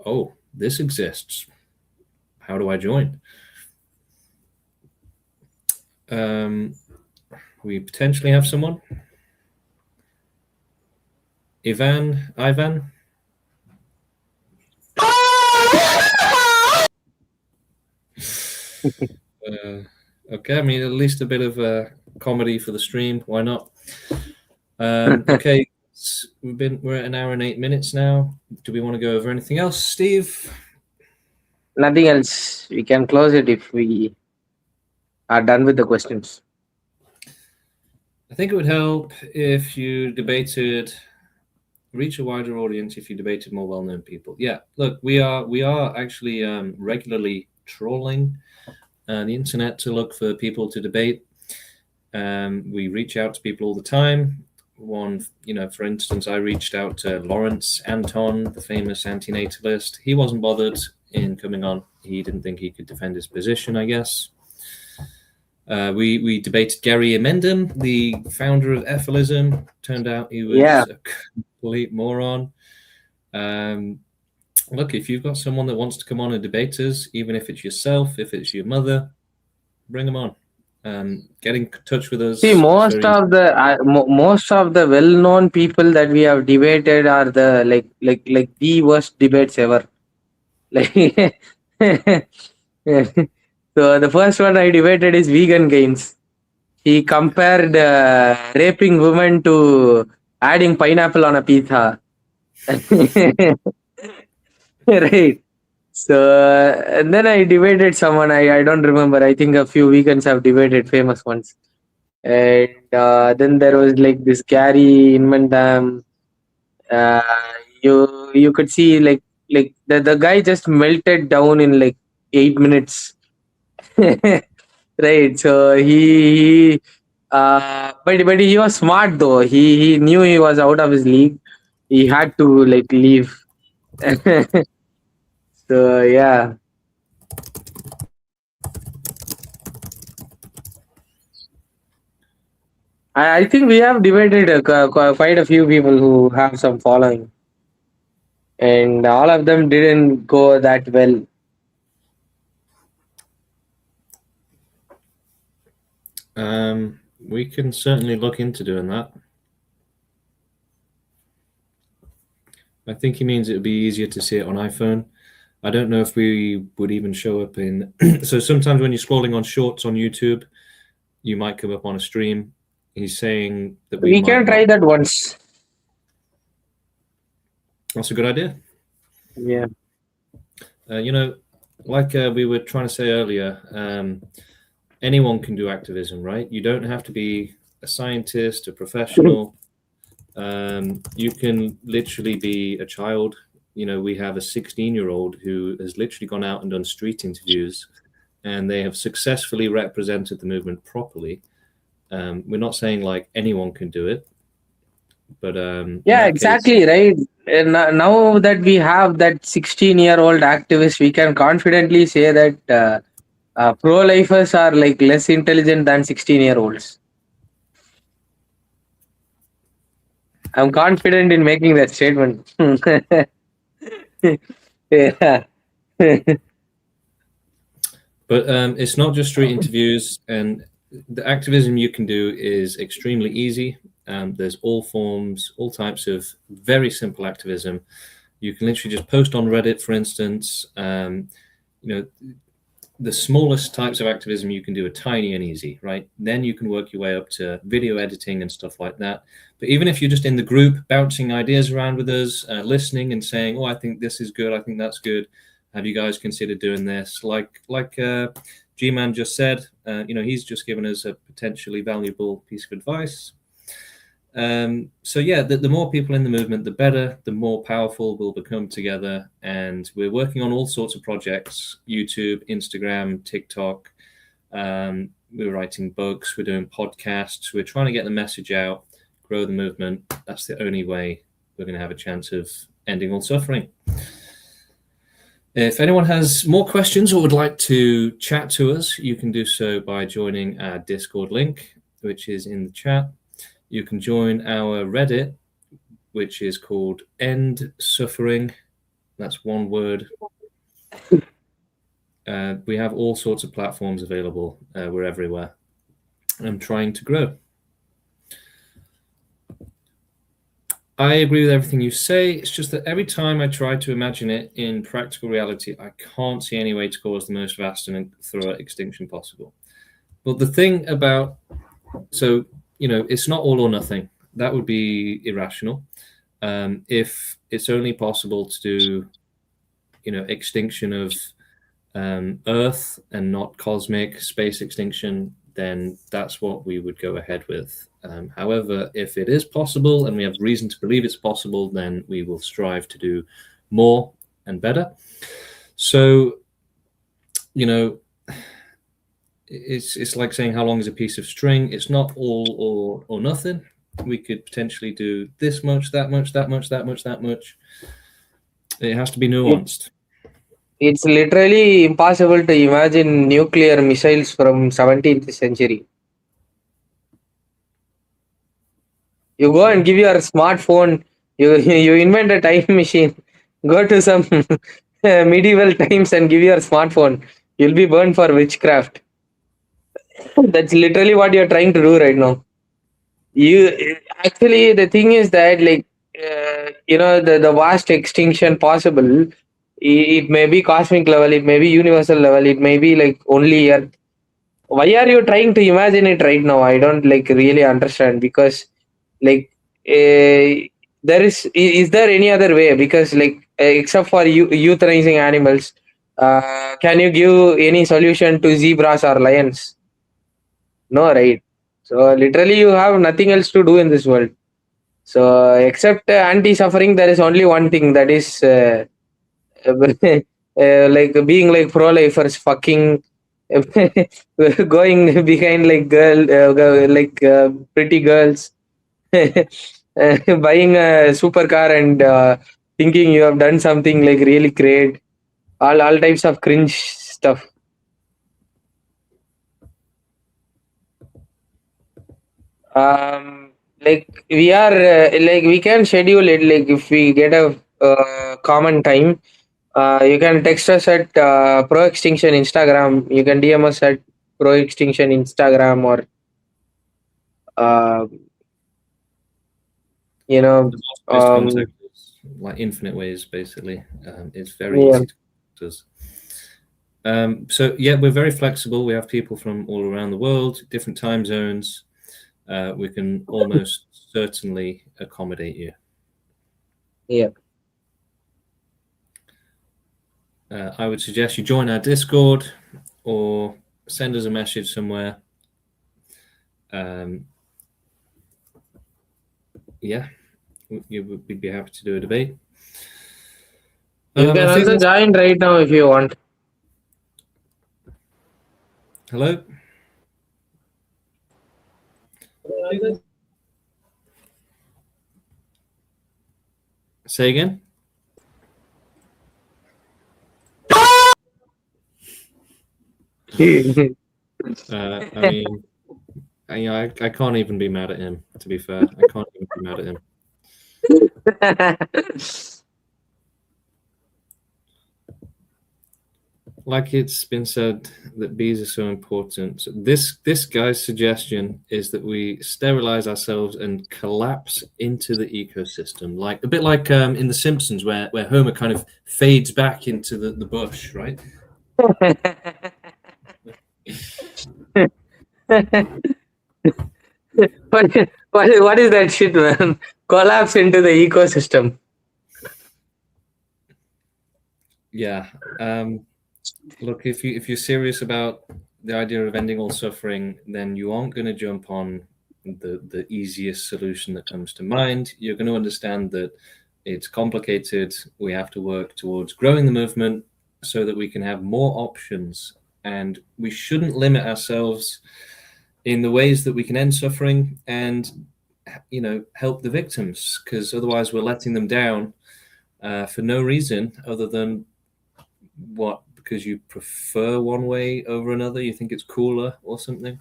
oh, this exists. How do I join? We potentially have someone. Ivan? Okay, I mean, at least a bit of comedy for the stream. Why not? Okay, we're at an hour and 8 minutes now. Do we want to go over anything else, Steve? Nothing else. We can close it if we are done with the questions. I think it would help if you reach a wider audience if you debated more well-known people. Yeah, look, we are actually regularly trolling the internet to look for people to debate. We reach out to people all the time. For instance, I reached out to Lawrence Anton, the famous antinatalist. He wasn't bothered in coming on. He didn't think he could defend his position, I guess. We debated Gary Emendem, the founder of Ethylism. Turned out he was a complete moron. Look, if you've got someone that wants to come on and debate us, even if it's yourself, if it's your mother, bring them on. Get in touch with us. See, most of the well-known people that we have debated are the like the worst debates ever. Like, so the first one I debated is Vegan Gains. He compared raping women to adding pineapple on a pizza. Right. So and then I debated someone I don't remember. I think a few vegans have debated famous ones. And then there was like this Gary Inman Dam. Uh, you could see like the guy just melted down in like 8 minutes. Right. So but he was smart though. He knew he was out of his league. He had to like leave. So yeah. I think we have divided quite a few people who have some following, and all of them didn't go that well. We can certainly look into doing that. I think he means it would be easier to see it on iPhone. I don't know if we would even show up in. So sometimes when you're scrolling on shorts on YouTube, you might come up on a stream. He's saying that We can try that once. That's a good idea. Yeah. Like we were trying to say earlier, anyone can do activism, right? You don't have to be a scientist, a professional. You can literally be a child. We have a 16-year-old who has literally gone out and done street interviews, and they have successfully represented the movement properly. We're not saying like anyone can do it, but yeah, exactly, right. And now that we have that 16-year-old activist, we can confidently say that pro-lifers are like less intelligent than 16-year-olds. I'm confident in making that statement. Yeah. But it's not just street interviews, and the activism you can do is extremely easy. There's all forms, all types of very simple activism. You can literally just post on Reddit, for instance. The smallest types of activism you can do are tiny and easy, right? Then you can work your way up to video editing and stuff like that. But even if you're just in the group, bouncing ideas around with us, listening and saying, "Oh, I think this is good. I think that's good. Have you guys considered doing this?" Like G-Man just said, he's just given us a potentially valuable piece of advice. So yeah, the more people in the movement, the better, the more powerful we'll become together. And we're working on all sorts of projects: YouTube, Instagram, TikTok. We're writing books, we're doing podcasts, we're trying to get the message out, grow the movement. That's the only way we're going to have a chance of ending all suffering. If anyone has more questions or would like to chat to us, you can do so by joining our Discord link, which is in the chat. You can join our Reddit, which is called End Suffering. That's one word. We have all sorts of platforms available. We're everywhere. I'm trying to grow. I agree with everything you say. It's just that every time I try to imagine it in practical reality, I can't see any way to cause the most vast and thorough extinction possible. But the thing about, it's not all or nothing. That would be irrational. If it's only possible to do, extinction of Earth and not cosmic space extinction, then that's what we would go ahead with. However, if it is possible and we have reason to believe it's possible, then we will strive to do more and better. So, it's like saying how long is a piece of string. It's not all or nothing. We could potentially do this much, that much, that much, that much, that much. It has to be nuanced. It's literally impossible to imagine nuclear missiles from 17th century. You go and give your smartphone, you invent a time machine, go to some medieval times and give your smartphone. You'll be burned for witchcraft. That's literally what you're trying to do right now. Actually, the thing is that the vast extinction possible, it may be cosmic level, it may be universal level, it may be like only Earth. Why are you trying to imagine it right now? I don't really understand, because there is there any other way? Because except for euthanizing animals, can you give any solution to zebras or lions? No, right? So literally, you have nothing else to do in this world. So except anti-suffering, there is only one thing, that is like being like pro-lifers, fucking, going behind like pretty girls, buying a supercar and thinking you have done something like really great. All types of cringe stuff. Like we are like we can schedule it, like if we get a common time. You can text us at Pro Extinction Instagram. You can DM us at Pro Extinction Instagram, or uh, you know, The best ways to contact us, like infinite ways, basically. It's very yeah, easy to contact us. So yeah, we're very flexible. We have people from all around the world, different time zones. We can almost certainly accommodate you. yeah. I would suggest you join our Discord or send us a message somewhere. Yeah, we'd be happy to do a debate. You can also join right now if you want. Hello? Say again? I mean, I can't even be mad at him, to be fair. I can't even be mad at him. Like it's been said that bees are so important. So this guy's suggestion is that we sterilize ourselves and collapse into the ecosystem, like a bit like in The Simpsons, where Homer kind of fades back into the bush, right? What is that shit, man? Collapse into the ecosystem. Yeah. Look, if you're serious about the idea of ending all suffering, then you aren't going to jump on the easiest solution that comes to mind. You're going to understand that it's complicated. We have to work towards growing the movement so that we can have more options, and we shouldn't limit ourselves in the ways that we can end suffering and help the victims, because otherwise we're letting them down for no reason other than what, because you prefer one way over another, you think it's cooler or something.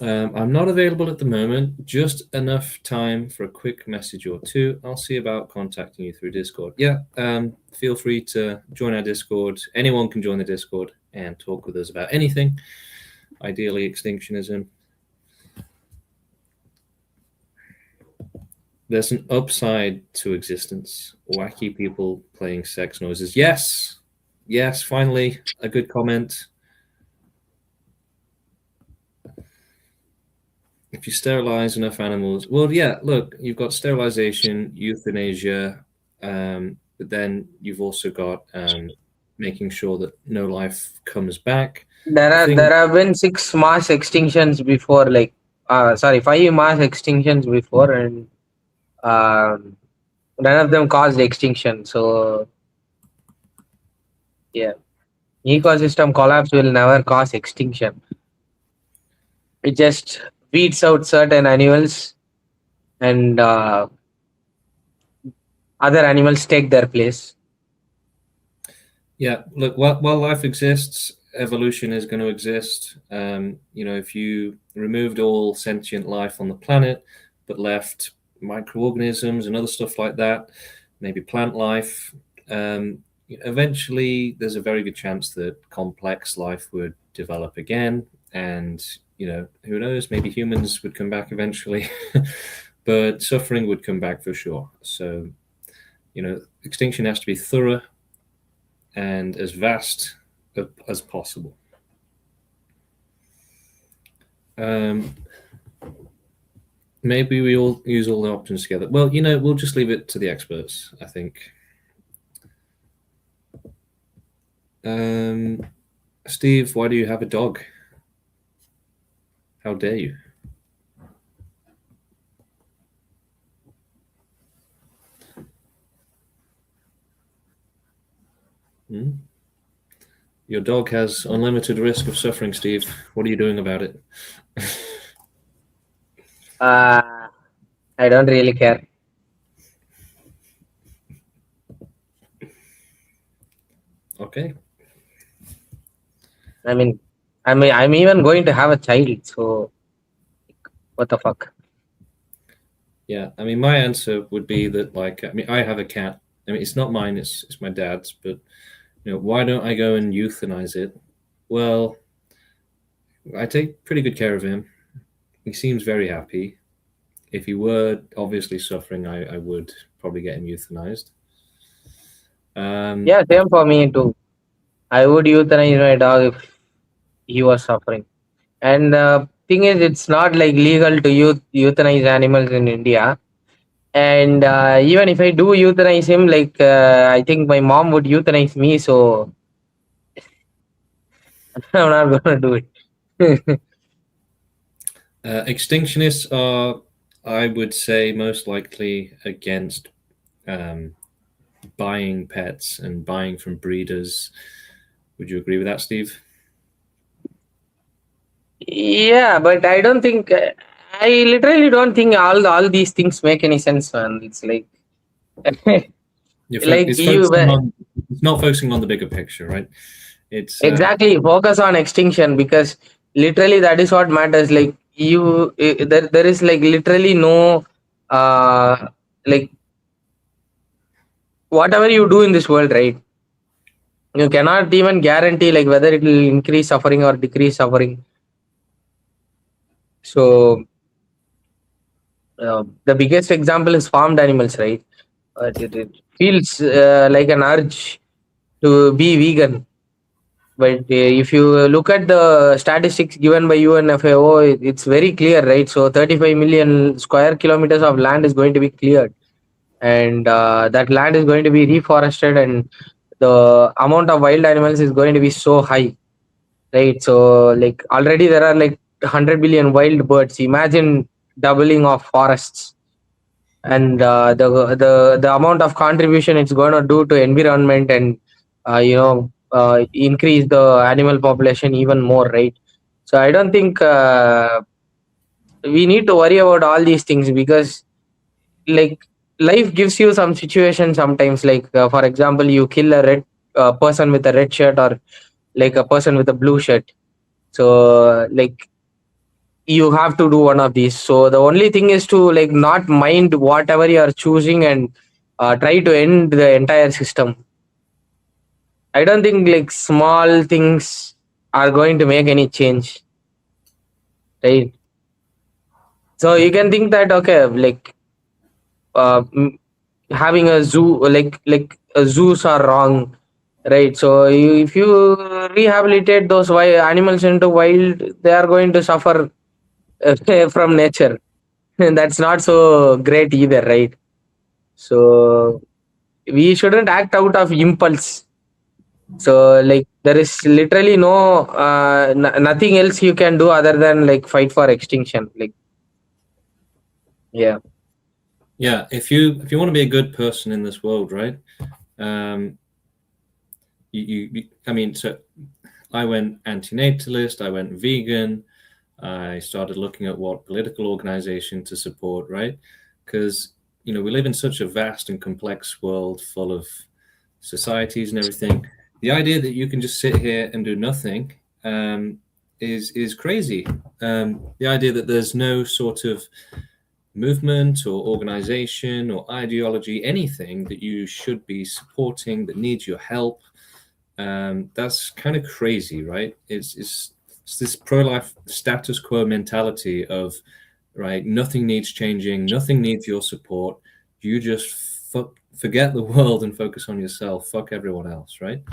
I'm not available at the moment, just enough time for a quick message or two. I'll see about contacting you through Discord. Yeah, feel free to join our Discord. Anyone can join the Discord and talk with us about anything, ideally extinctionism. There's an upside to existence. Wacky people playing sex noises. Yes, finally, a good comment. If you sterilize enough animals, well, yeah, look, you've got sterilization, euthanasia, but then you've also got making sure that no life comes back. There have been 6 mass extinctions before, like 5 mass extinctions before, and none of them caused extinction. So yeah, ecosystem collapse will never cause extinction. It just weeds out certain animals, and other animals take their place. Yeah, look, while life exists, evolution is going to exist. If you removed all sentient life on the planet, but left microorganisms and other stuff like that, maybe plant life, eventually there's a very good chance that complex life would develop again. And, who knows, maybe humans would come back eventually, but suffering would come back for sure. So, extinction has to be thorough and as vast as possible. Maybe we all use all the options together. Well, we'll just leave it to the experts, I think. Steve, why do you have a dog? How dare you? Hmm? Your dog has unlimited risk of suffering, Steve. What are you doing about it? I don't really care. Okay. I'm even going to have a child. So what the fuck? Yeah, I mean, my answer would be that, like, I mean, I have a cat. I mean, it's not mine; it's my dad's. But why don't I go and euthanize it? Well, I take pretty good care of him. He seems very happy. If he were obviously suffering, I would probably get him euthanized. Yeah, same for me too. I would euthanize my dog if he was suffering. And the thing is, it's not like legal to euthanize animals in India. And even if I do euthanize him, like I think my mom would euthanize me, so I'm not gonna do it. Extinctionists are, I would say, most likely against buying pets and buying from breeders. Would you agree with that, Steve? Yeah, but I don't think I literally don't think all these things make any sense, man. It's like like It's you focusing on. It's not focusing on the bigger picture, right? It's exactly focus on extinction because literally that is what matters. Like there is like literally no like whatever you do in this world, right? You cannot even guarantee like whether it will increase suffering or decrease suffering. So the biggest example is farmed animals, right? It feels like an urge to be vegan. But if you look at the statistics given by UNFAO, it's very clear, right? So 35 million square kilometers of land is going to be cleared, and that land is going to be reforested, and the amount of wild animals is going to be so high, right? So like already there are like 100 billion wild birds. Imagine doubling of forests and the amount of contribution it's going to do to environment and increase the animal population even more, right? So I don't think we need to worry about all these things because like life gives you some situation sometimes, like for example you kill a red person with a red shirt or like a person with a blue shirt. So like you have to do one of these. So the only thing is to like not mind whatever you are choosing and try to end the entire system. I don't think like small things are going to make any change, right? So you can think that okay, like uh, m- having a zoo, zoos are wrong, right? So if you rehabilitate those animals into wild, they are going to suffer from nature. That's not so great either, right? So we shouldn't act out of impulse. So like there is literally no nothing else you can do other than like fight for extinction. Like yeah, yeah. If you want to be a good person in this world, right? Um, I mean, so I went antinatalist. I went vegan. I started looking at what political organization to support, right? Because we live in such a vast and complex world full of societies and everything. The idea that you can just sit here and do nothing is crazy. The idea that there's no sort of movement or organization or ideology, anything that you should be supporting that needs your help, that's kind of crazy, right? It's this pro-life status quo mentality of, right, nothing needs changing, nothing needs your support. You just forget the world and focus on yourself. Fuck everyone else, right?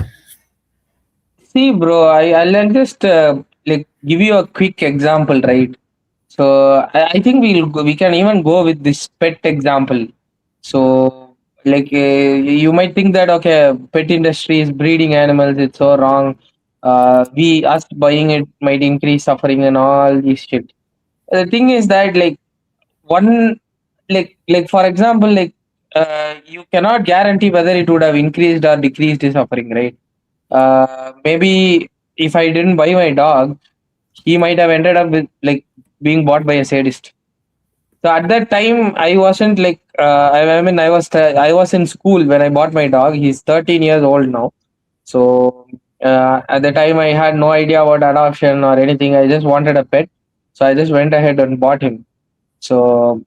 see, bro, I'll just like give you a quick example, right? So I think we can even go with this pet example. So like you might think that okay, pet industry is breeding animals. It's so wrong. We us buying it might increase suffering and all this shit. The thing is that like one like for example you cannot guarantee whether it would have increased or decreased his suffering, right? Maybe if I didn't buy my dog, he might have ended up with like being bought by a sadist. So at that time, I wasn't like I mean I was in school when I bought my dog. He's 13 years old now. So at the time, I had no idea about adoption or anything. I just wanted a pet, so I just went ahead and bought him. So,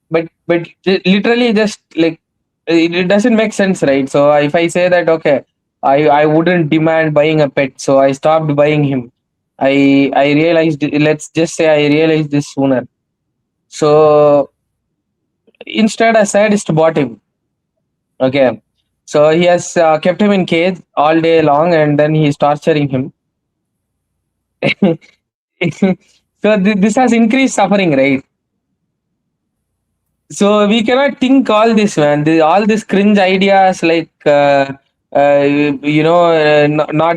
literally just like it doesn't make sense, right? So if I say that okay, I wouldn't demand buying a pet, so I stopped buying him. I realized, let's just say I realized this sooner. So instead, a sadist bought him. Okay, so he has kept him in cage all day long, and then he's torturing him. So this has increased suffering, right? So we cannot think all this, man. All these cringe ideas like not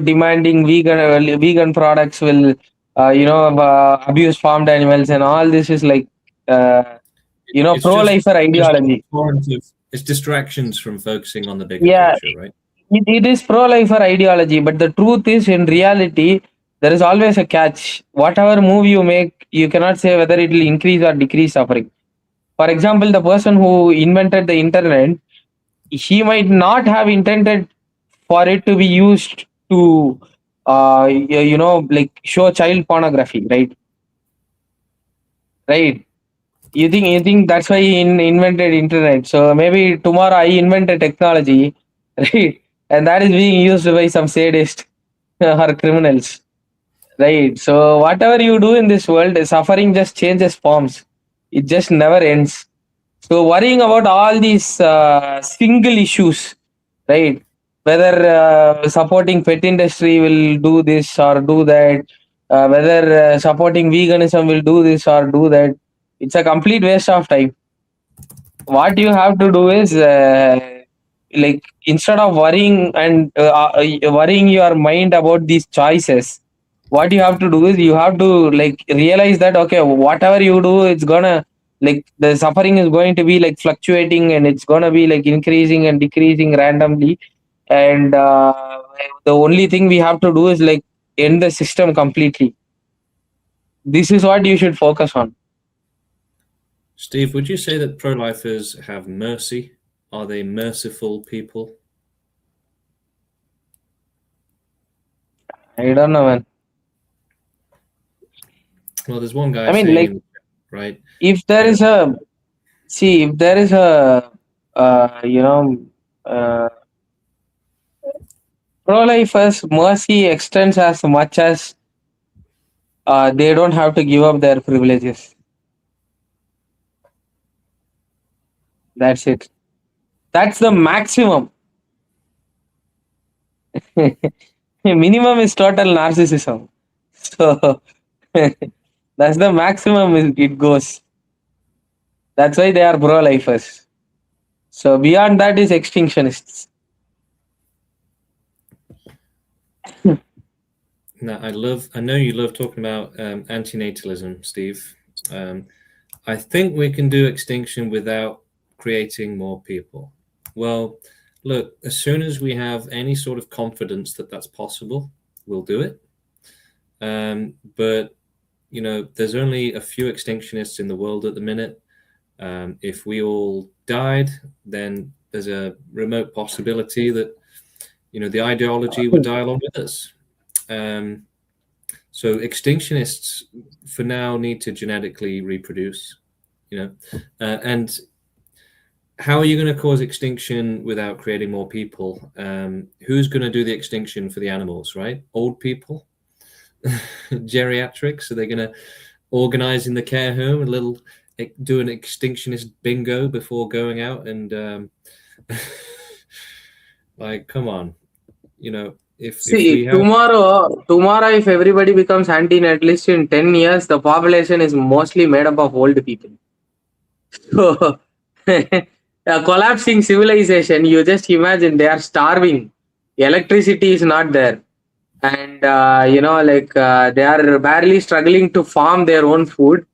demanding vegan products will abuse farmed animals, and all this is like It's pro-lifer just ideology. it's distractions from focusing on the bigger Yeah, picture, right? it is pro-lifer ideology, but the truth is, in reality, there is always a catch. Whatever move you make, you cannot say whether it will increase or decrease suffering. For example, the person who invented the internet, he might not have intended for it to be used to, like show child pornography, right? Right. You think that's why he invented internet. So maybe tomorrow I invented technology, right? And that is being used by some sadist or criminals, right? So whatever you do in this world, suffering just changes forms. It just never ends. So worrying about all these single issues, right? Whether supporting pet industry will do this or do that, whether supporting veganism will do this or do that, it's a complete waste of time. What you have to do is like instead of worrying and worrying your mind about these choices, what you have to do is you have to like realize that okay, whatever you do, it's gonna like the suffering is going to be like fluctuating, and it's gonna be like increasing and decreasing randomly, and the only thing we have to do is like end the system completely. This is what you should focus on. Steve, would you say that pro-lifers have mercy? Are they merciful people? I don't know, man. Well, there's one guy I mean, like, saying, right? if there is a see, if there is a pro-lifers, mercy extends as much as they don't have to give up their privileges. That's it. That's the maximum. Minimum is total narcissism. So that's the maximum it goes. That's why they are pro-lifers. So beyond that is extinctionists. Now, I know you love talking about antinatalism, Steve. I think we can do extinction without creating more people. Well, look, as soon as we have any sort of confidence that that's possible, we'll do it. But, you know, there's only a few extinctionists in the world at the minute. If we all died, then there's a remote possibility that, you know, the ideology would die along with us. So extinctionists for now need to genetically reproduce, you know, and how are you going to cause extinction without creating more people? Who's going to do the extinction for the animals, right? Old people, geriatrics. Are they going to organize in the care home do an extinctionist bingo before going out and like, come on, you know. If tomorrow, if everybody becomes antinatalist in 10 years, the population is mostly made up of old people. So, a collapsing civilization, you just imagine they are starving. Electricity is not there. And, they are barely struggling to farm their own food.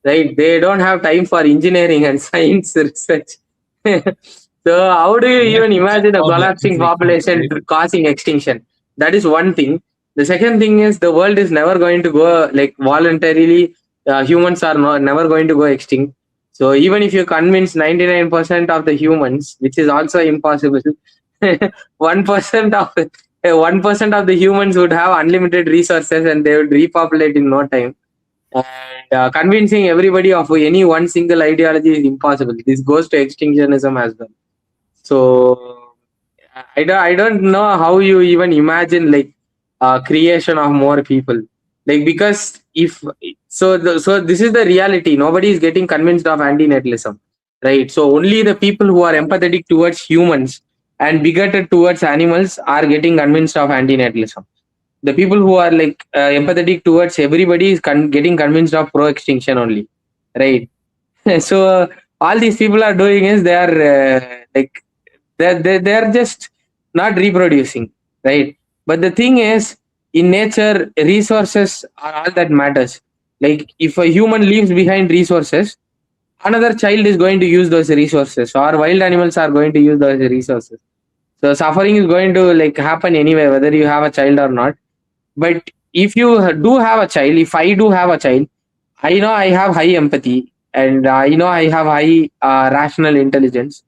right? They don't have time for engineering and science research. So how do you even imagine a collapsing population causing extinction? That is one thing. The second thing is the world is never going to go like voluntarily. Humans are never going to go extinct. So even if you convince 99% of the humans, which is also impossible, 1% of 1% of the humans would have unlimited resources and they would repopulate in no time. And convincing everybody of any one single ideology is impossible. This goes to extinctionism as well. So I don't know how you even imagine like creation of more people. Like because if so this is the reality. Nobody is getting convinced of antinatalism, right? So only the people who are empathetic towards humans and bigoted towards animals are getting convinced of antinatalism. The people who are like empathetic towards everybody is getting convinced of pro extinction only, right? So all these people are doing is they are like they're just not reproducing, right? But the thing is, in nature resources are all that matters. Like if a human leaves behind resources, another child is going to use those resources, or wild animals are going to use those resources. So suffering is going to like happen anyway, whether you have a child or not. But if you do have a child, if I do have a child, I know I have high empathy, and I know I have high rational intelligence.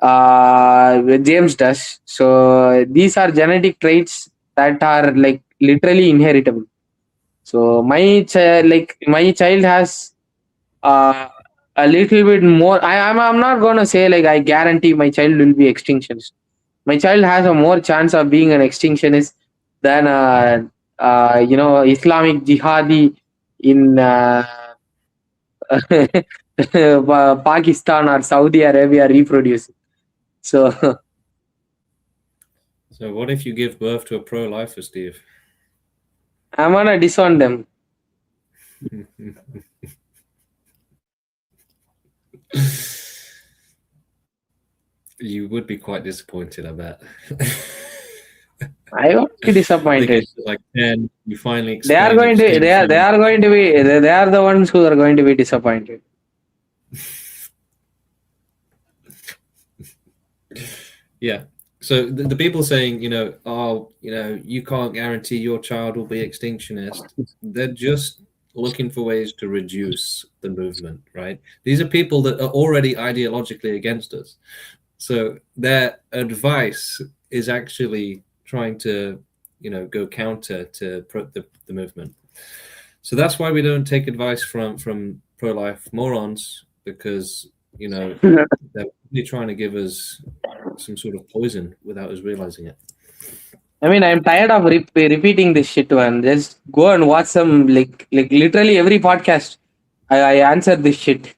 James does. So these are genetic traits that are like literally inheritable. So my child has uh, a little bit more. I'm not gonna say like I guarantee my child will be extinctionist. My child has a more chance of being an extinctionist than Islamic jihadi in Pakistan or Saudi Arabia reproducing. So So what if you give birth to a pro-lifer, Steve? I'm gonna disown them. You would be quite disappointed, I bet. I won't be They disappointed. get to like 10, you finally They are explain going to extinction. they are going to be they are the ones who are going to be disappointed. Yeah. So the people saying, oh, you can't guarantee your child will be extinctionist. They're just looking for ways to reduce the movement, right? These are people that are already ideologically against us. So their advice is actually trying to, go counter to the movement. So that's why we don't take advice from pro-life morons, because they're really trying to give us some sort of poison without us realizing it. I mean, I'm tired of repeating this shit, man. Just go and watch some like literally every podcast. I answer this shit.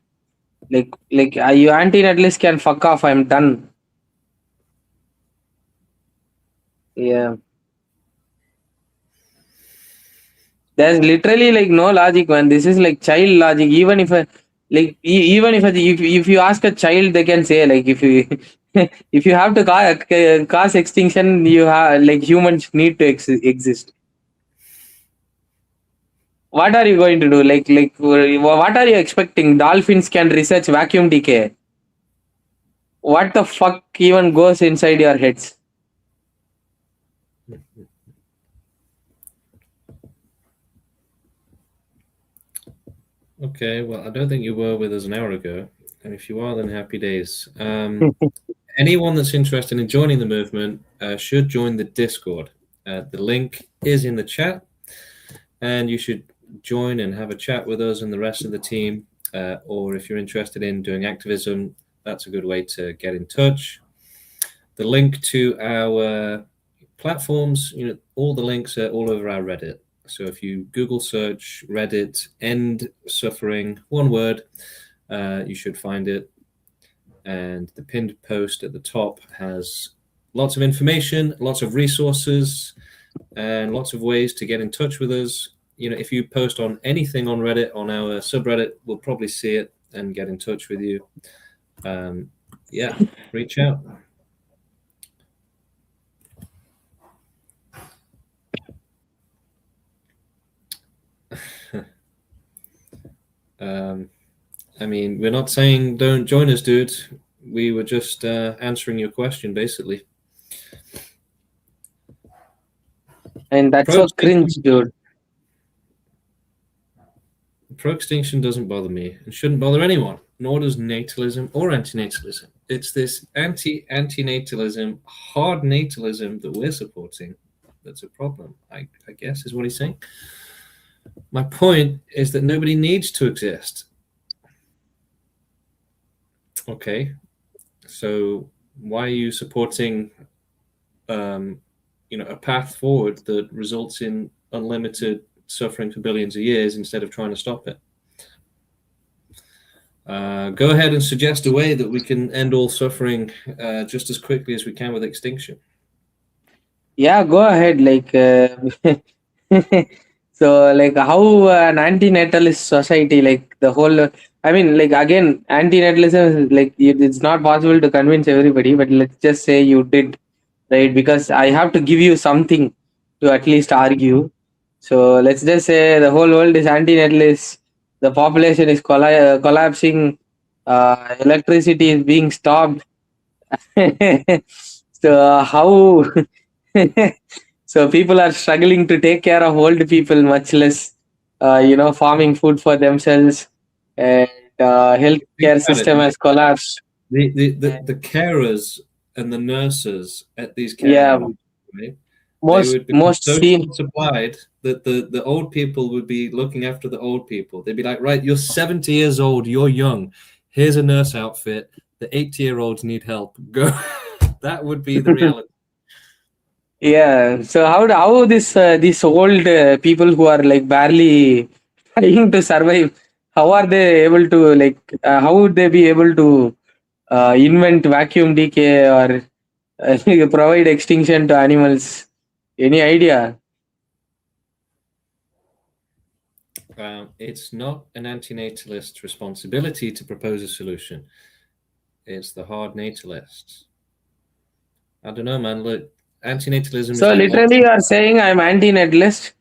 You anti-natalist can fuck off. I'm done. Yeah. There's literally like no logic, man. This is like child logic. Even if if you ask a child, they can say like if you if you have to cause extinction, you have like humans need to exist. What are you going to do? What are you expecting? Dolphins can research vacuum decay. What the fuck even goes inside your heads? Okay, well, I don't think you were with us an hour ago, and if you are, then happy days. Anyone that's interested in joining the movement should join the Discord. The link is in the chat, and you should join and have a chat with us and the rest of the team. Or if you're interested in doing activism, that's a good way to get in touch. The link to our platforms, all the links are all over our Reddit. So if you Google search Reddit end suffering, one word, you should find it. And the pinned post at the top has lots of information, lots of resources, and lots of ways to get in touch with us. If you post on anything on Reddit, on our subreddit, we'll probably see it and get in touch with you. Reach out. I mean, we're not saying don't join us, dude. We were just answering your question, basically. And that's so cringe, dude. Pro-extinction doesn't bother me and shouldn't bother anyone, nor does natalism or antinatalism. It's this anti-natalism, hard natalism that we're supporting that's a problem, I guess, is what he's saying. My point is that nobody needs to exist. Okay, so why are you supporting, a path forward that results in unlimited suffering for billions of years instead of trying to stop it? Go ahead and suggest a way that we can end all suffering just as quickly as we can with extinction. Yeah, go ahead. Like, so, like, how an anti-natalist society, like the whole, I mean, like, again, anti-natalism is like, it's not possible to convince everybody, but let's just say you did, right? Because I have to give you something to at least argue. So, let's just say the whole world is anti-natalist, the population is collapsing, electricity is being stopped. So, how? So people are struggling to take care of old people, much less, farming food for themselves, and healthcare system has collapsed. The carers and the nurses at these care Yeah, homes, right? They most would become so seen. supplied that the old people would be looking after the old people. They'd be like, right, you're 70 years old, you're young. Here's a nurse outfit. The 80-year-olds need help. Go. That would be the reality. Yeah. So how these old people who are like barely trying to survive, how are they able to how would they be able to invent vacuum decay or provide extinction to animals? Any idea? It's not an antinatalist's responsibility to propose a solution. It's the hard natalists. I don't know, man. Look, antinatalism So is the literally, you are saying I'm anti-natalist,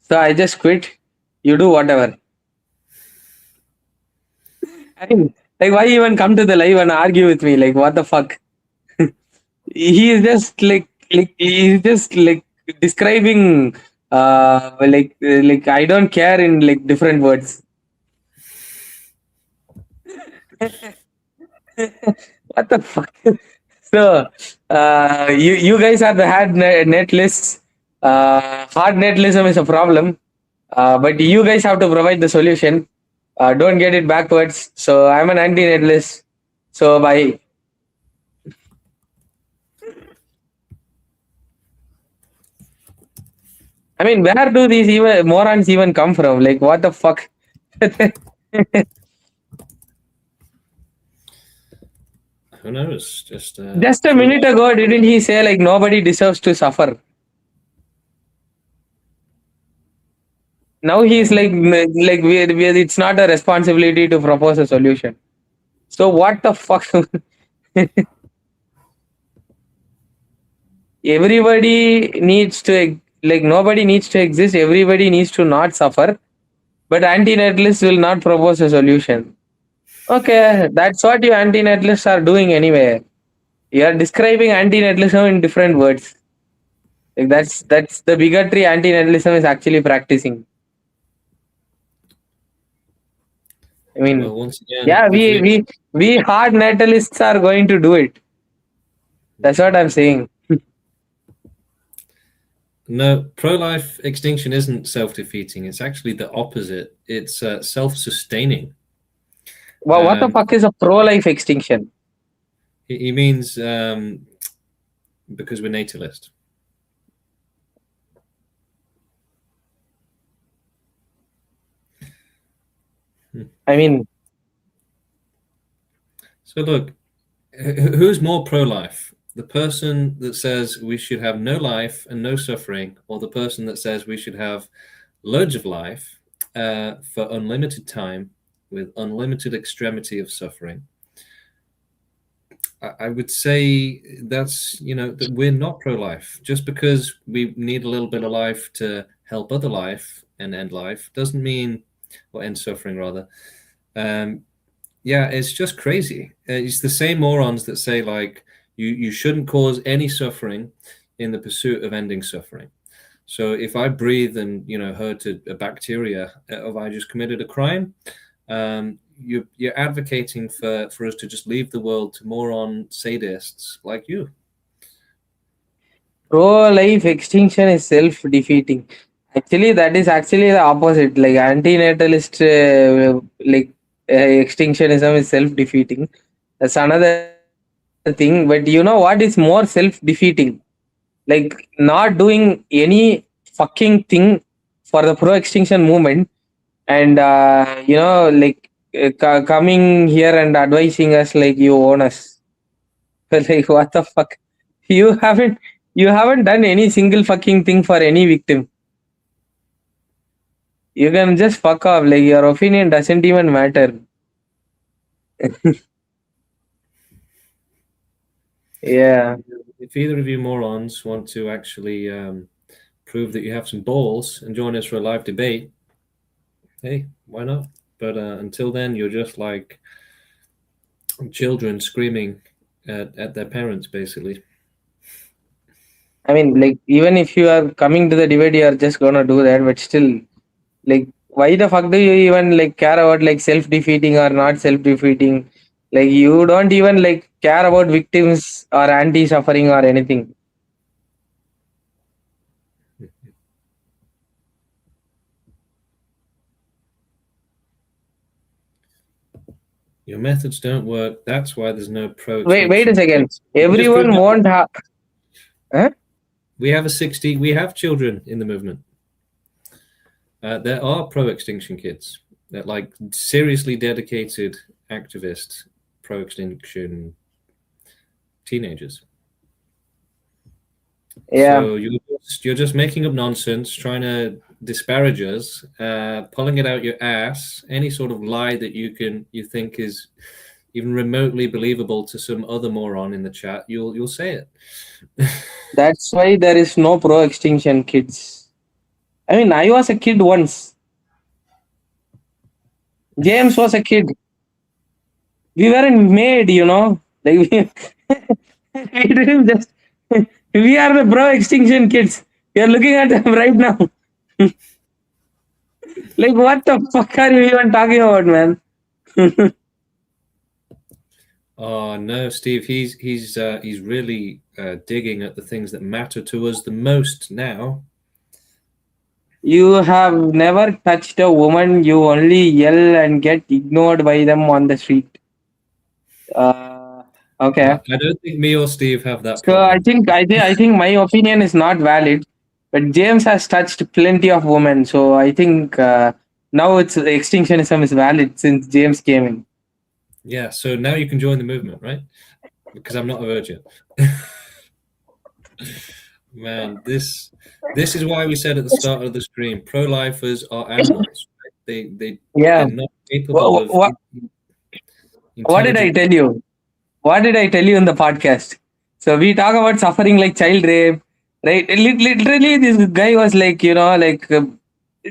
so I just quit. You do whatever. I mean, like, why even come to the live and argue with me? Like, what the fuck? He is just he's just like describing like I don't care in like different words. What the fuck? So you guys are the hard net lists. Hard netlism is a problem, but you guys have to provide the solution. Don't get it backwards. So I'm an anti-netlist. So bye. I mean, where do these morons even come from? Like, what the fuck? Who knows? Just a minute ago, didn't he say like nobody deserves to suffer? Now he's like it's not a responsibility to propose a solution. So what the fuck? Everybody needs to nobody needs to exist. Everybody needs to not suffer. But anti-natalists will not propose a solution. Okay, that's what you anti-natalists are doing anyway. You are describing anti-natalism in different words. Like that's the bigotry anti-natalism is actually practicing. I mean, well, once again, yeah, we hard natalists are going to do it. That's what I'm saying. No, pro-life extinction isn't self-defeating. It's actually the opposite. It's self-sustaining. Well, what the fuck is a pro-life extinction? He means because we're natalist. I mean, so look, who's more pro-life? The person that says we should have no life and no suffering, or the person that says we should have loads of life for unlimited time with unlimited extremity of suffering? I would say that's, that we're not pro-life. Just because we need a little bit of life to help other life and end life doesn't mean, or end suffering rather, Yeah, it's just crazy. It's the same morons that say like you shouldn't cause any suffering in the pursuit of ending suffering. So if I breathe and hurt a bacteria, have I just committed a crime? You're advocating for us to just leave the world to moron sadists like you. Pro-life extinction is self-defeating. Actually, that is actually the opposite. Like anti-natalist, extinctionism is self-defeating. That's another thing. But you know what is more self-defeating? Like not doing any fucking thing for the pro-extinction movement, and coming here and advising us like you own us. Like what the fuck? You haven't you haven't done any single fucking thing for any victim. You can just fuck off. Like your opinion doesn't even matter. Yeah. If either of you morons want to actually prove that you have some balls and join us for a live debate, hey, why not? But until then, you're just like children screaming at their parents, basically. I mean, like, even if you are coming to the debate, you are just gonna do that. But still, like, why the fuck do you even like care about like self-defeating or not self-defeating? Like, you don't even like care about victims or anti-suffering or anything. Your methods don't work. That's why there's no pro. Wait a second. Everyone won't have. Huh? We have children in the movement. There are pro-extinction kids. They're like seriously dedicated activists, pro-extinction teenagers. Yeah. So you're just making up nonsense, trying to disparage us, pulling it out your ass. Any sort of lie that you think is even remotely believable to some other moron in the chat, you'll say it. That's why there is no pro-extinction kids. I mean, I was a kid once. James was a kid. We weren't made, like we didn't just. We are the pro-extinction kids. We are looking at them right now. Like, what the fuck are you even talking about, man? Oh no, Steve. He's really digging at the things that matter to us the most now. You have never touched a woman. You only yell and get ignored by them on the street. Okay. I don't think me or Steve have that. So problem. I think my opinion is not valid, but James has touched plenty of women. So I think now it's extinctionism is valid since James came in. Yeah. So now you can join the movement, right? Because I'm not a virgin. Man, this is why we said at the start of the stream, pro-lifers are animals. Right? They're not capable of. What did I tell you? What did I tell you in the podcast? So we talk about suffering like child rape, right? Literally, this guy was like,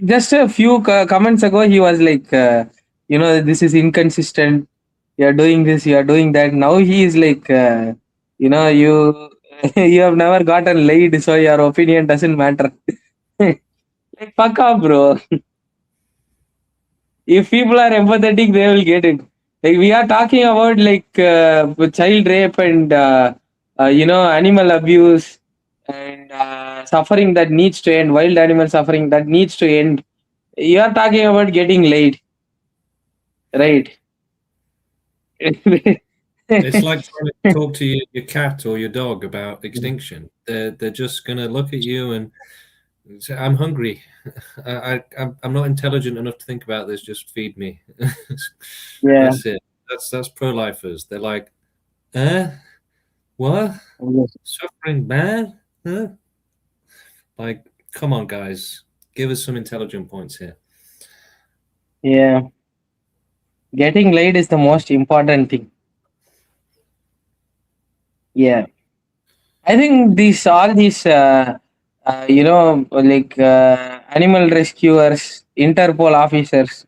just a few comments ago, he was like, this is inconsistent. You're doing this, you're doing that. Now he is like, you you have never gotten laid, so your opinion doesn't matter. Like, fuck off, bro. If people are empathetic, they will get it. Like, we are talking about like child rape and animal abuse and suffering that needs to end, wild animal suffering that needs to end. You are talking about getting laid, right? It's like trying to talk to your cat or your dog about extinction. They're just gonna look at you and say, "I'm hungry. I'm not intelligent enough to think about this. Just feed me." Yeah, that's it. That's pro-lifers. They're like, what? Suffering bad? Huh? Like, come on, guys, give us some intelligent points here. Yeah, getting laid is the most important thing. Yeah, I think all these animal rescuers, Interpol officers,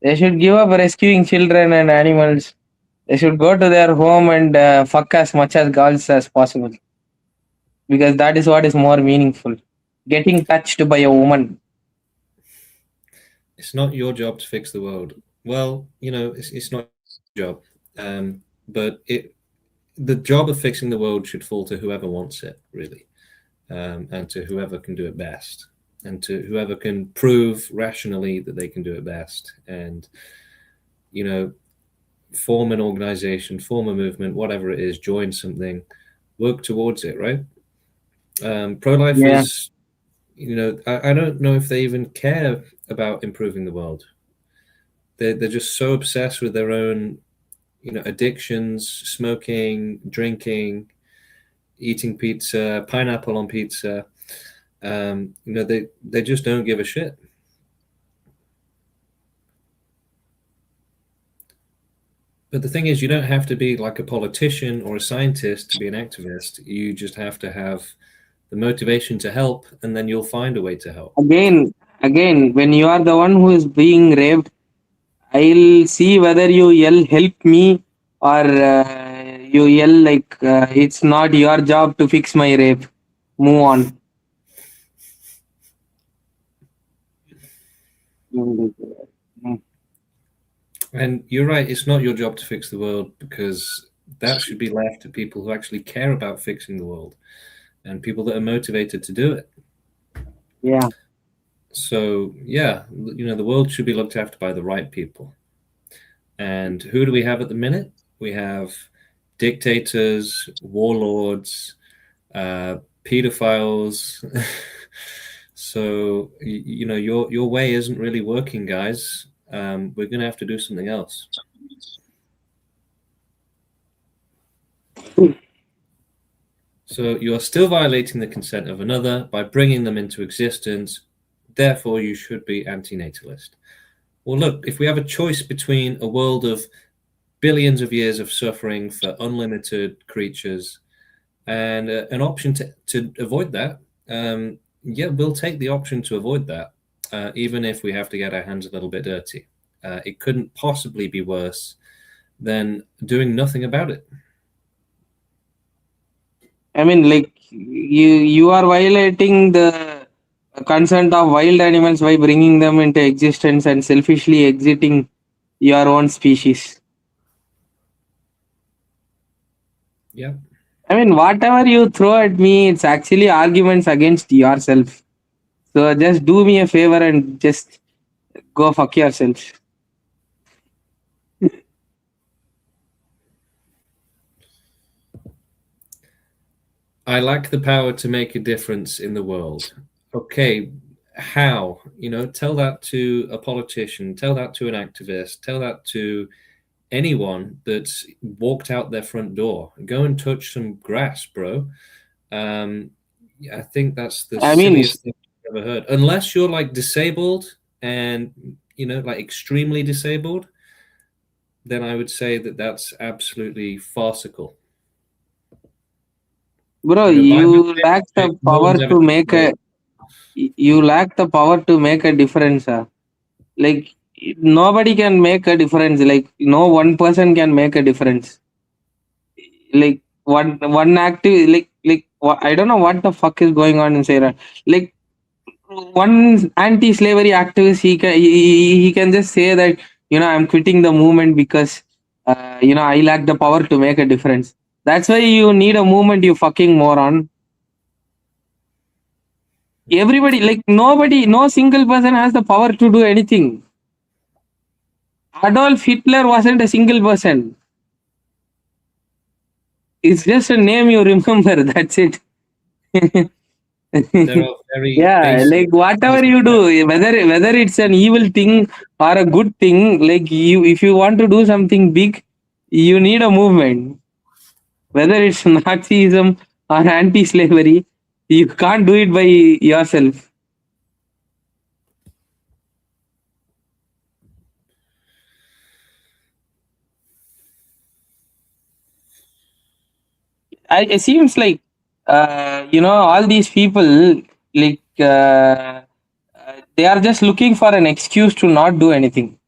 They should give up rescuing children and animals. They should go to their home and fuck as much as girls as possible, because that is what is more meaningful. Getting touched by a woman. It's not your job to fix the world. Well, it's not your job. But the job of fixing the world should fall to whoever wants it, really, and to whoever can do it best, and to whoever can prove rationally that they can do it best, and form an organization, form a movement, whatever it is, join something, work towards it, right? Pro-lifers, I don't know if they even care about improving the world. They're just so obsessed with their own, addictions, smoking, drinking, eating pizza, pineapple on pizza. They just don't give a shit. But the thing is, you don't have to be like a politician or a scientist to be an activist. You just have to have the motivation to help, and then you'll find a way to help. Again, when you are the one who is being raped, I'll see whether you yell "help me" or you yell like "it's not your job to fix my rape. Move on." And you're right, it's not your job to fix the world, because that should be left to people who actually care about fixing the world and people that are motivated to do it. Yeah. So, the world should be looked after by the right people. And who do we have at the minute? We have dictators, warlords, pedophiles. So, your way isn't really working, guys. We're going to have to do something else. So you are still violating the consent of another by bringing them into existence. Therefore, you should be anti-natalist. Well, look, if we have a choice between a world of billions of years of suffering for unlimited creatures and an option to avoid that, we'll take the option to avoid that, even if we have to get our hands a little bit dirty. It couldn't possibly be worse than doing nothing about it. I mean, like, you are violating the consent of wild animals by bringing them into existence and selfishly exiting your own species. Yeah. I mean, whatever you throw at me, it's actually arguments against yourself. So just do me a favor and just go fuck yourself. I lack the power to make a difference in the world. Okay, how? Tell that to a politician, tell that to an activist, tell that to anyone that's walked out their front door. Go and touch some grass, bro. I think that's the silliest thing I've ever heard. Unless you're like disabled and, like extremely disabled, then I would say that that's absolutely farcical. Bro, you lack the power to make a difference. Like, nobody can make a difference. Like, no one person can make a difference. Like, one active, like I don't know what the fuck is going on in Sarah. Like, one anti-slavery activist, he can just say that, I'm quitting the movement because I lack the power to make a difference. That's why you need a movement, you fucking moron. Everybody, like, no single person has the power to do anything. Adolf Hitler wasn't a single person. It's just a name you remember. That's it. Yeah, like whatever you do, whether it's an evil thing or a good thing, like if you want to do something big, you need a movement. Whether it's Nazism or anti-slavery, you can't do it by yourself. It seems like all these people, like they are just looking for an excuse to not do anything.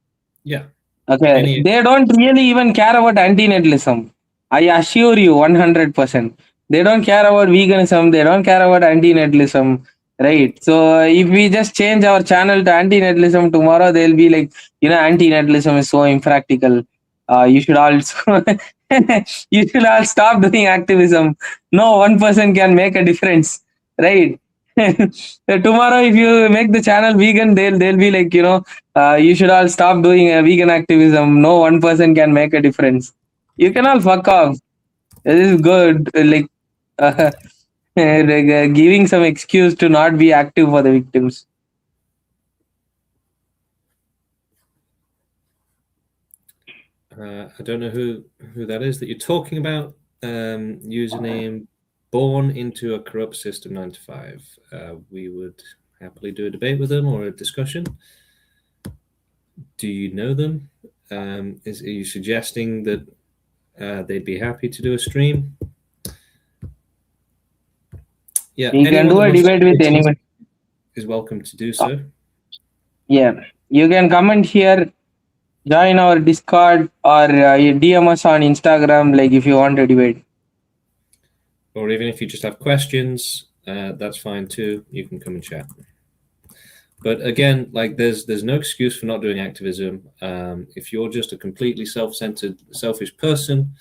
Yeah. Okay, they don't really even care about antinatalism. I assure you 100%. They don't care about veganism. They don't care about antinatalism. Right. So if we just change our channel to antinatalism tomorrow, they'll be like, antinatalism is so impractical. You should also you should all stop doing activism. No one person can make a difference. Right. Tomorrow, if you make the channel vegan, they'll be like, you should all stop doing vegan activism. No one person can make a difference. You can all fuck off. This is good. Like, giving some excuse to not be active for the victims. I don't know who that is that you're talking about. Username born into a corrupt system 9 to 5. We would happily do a debate with them or a discussion. Do you know them? Are you suggesting that they'd be happy to do a stream? Yeah, you can do a debate with anyone. Is welcome to do so. Yeah, you can comment here, join our Discord, or DM us on Instagram, like if you want to debate. Or even if you just have questions, that's fine too. You can come and chat. But again, like there's no excuse for not doing activism. If you're just a completely self-centered, selfish person,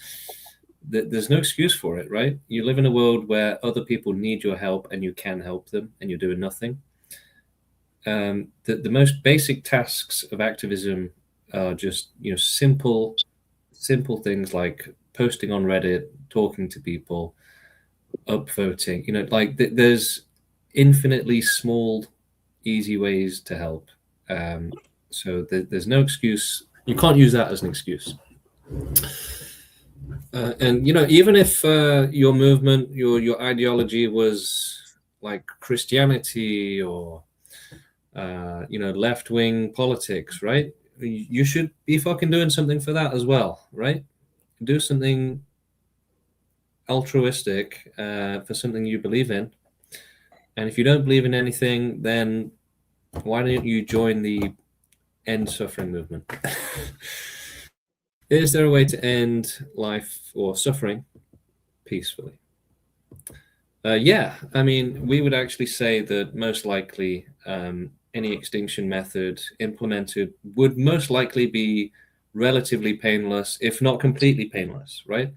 there's no excuse for it, right? You live in a world where other people need your help and you can help them, and you're doing nothing. The most basic tasks of activism are just simple things like posting on Reddit, talking to people, upvoting. There's infinitely small, easy ways to help. So there's no excuse. You can't use that as an excuse. And even if your movement, your ideology was like Christianity or left-wing politics, right? You should be fucking doing something for that as well, right? Do something altruistic for something you believe in. And if you don't believe in anything, then why don't you join the end suffering movement? Is there a way to end life or suffering peacefully? Yeah, I mean, we would actually say that most likely any extinction method implemented would most likely be relatively painless, if not completely painless, right?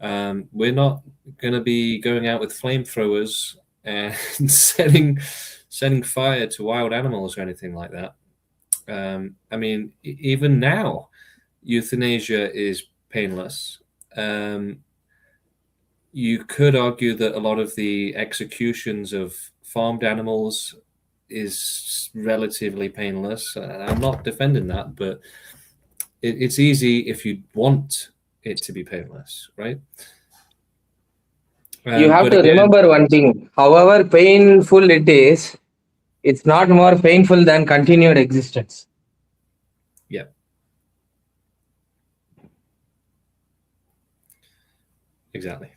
We're not going to be going out with flamethrowers and setting fire to wild animals or anything like that. I mean, even now, euthanasia is painless. You could argue that a lot of the executions of farmed animals is relatively painless. I'm not defending that, but it's easy if you want it to be painless, right? You have to remember one thing. However painful it is, it's not more painful than continued existence. Yeah. Exactly.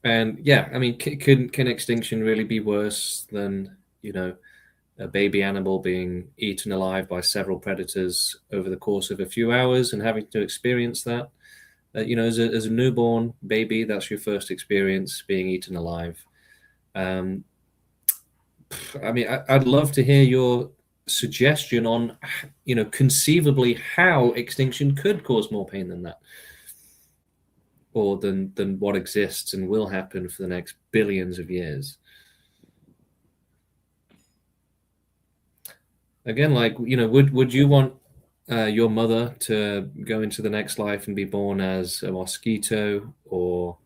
And yeah, I mean, can extinction really be worse than, a baby animal being eaten alive by several predators over the course of a few hours and having to experience that? As a newborn baby, that's your first experience being eaten alive. I mean, I'd love to hear your suggestion on, conceivably how extinction could cause more pain than that, or than what exists and will happen for the next billions of years. Again, would you want your mother to go into the next life and be born as a mosquito or,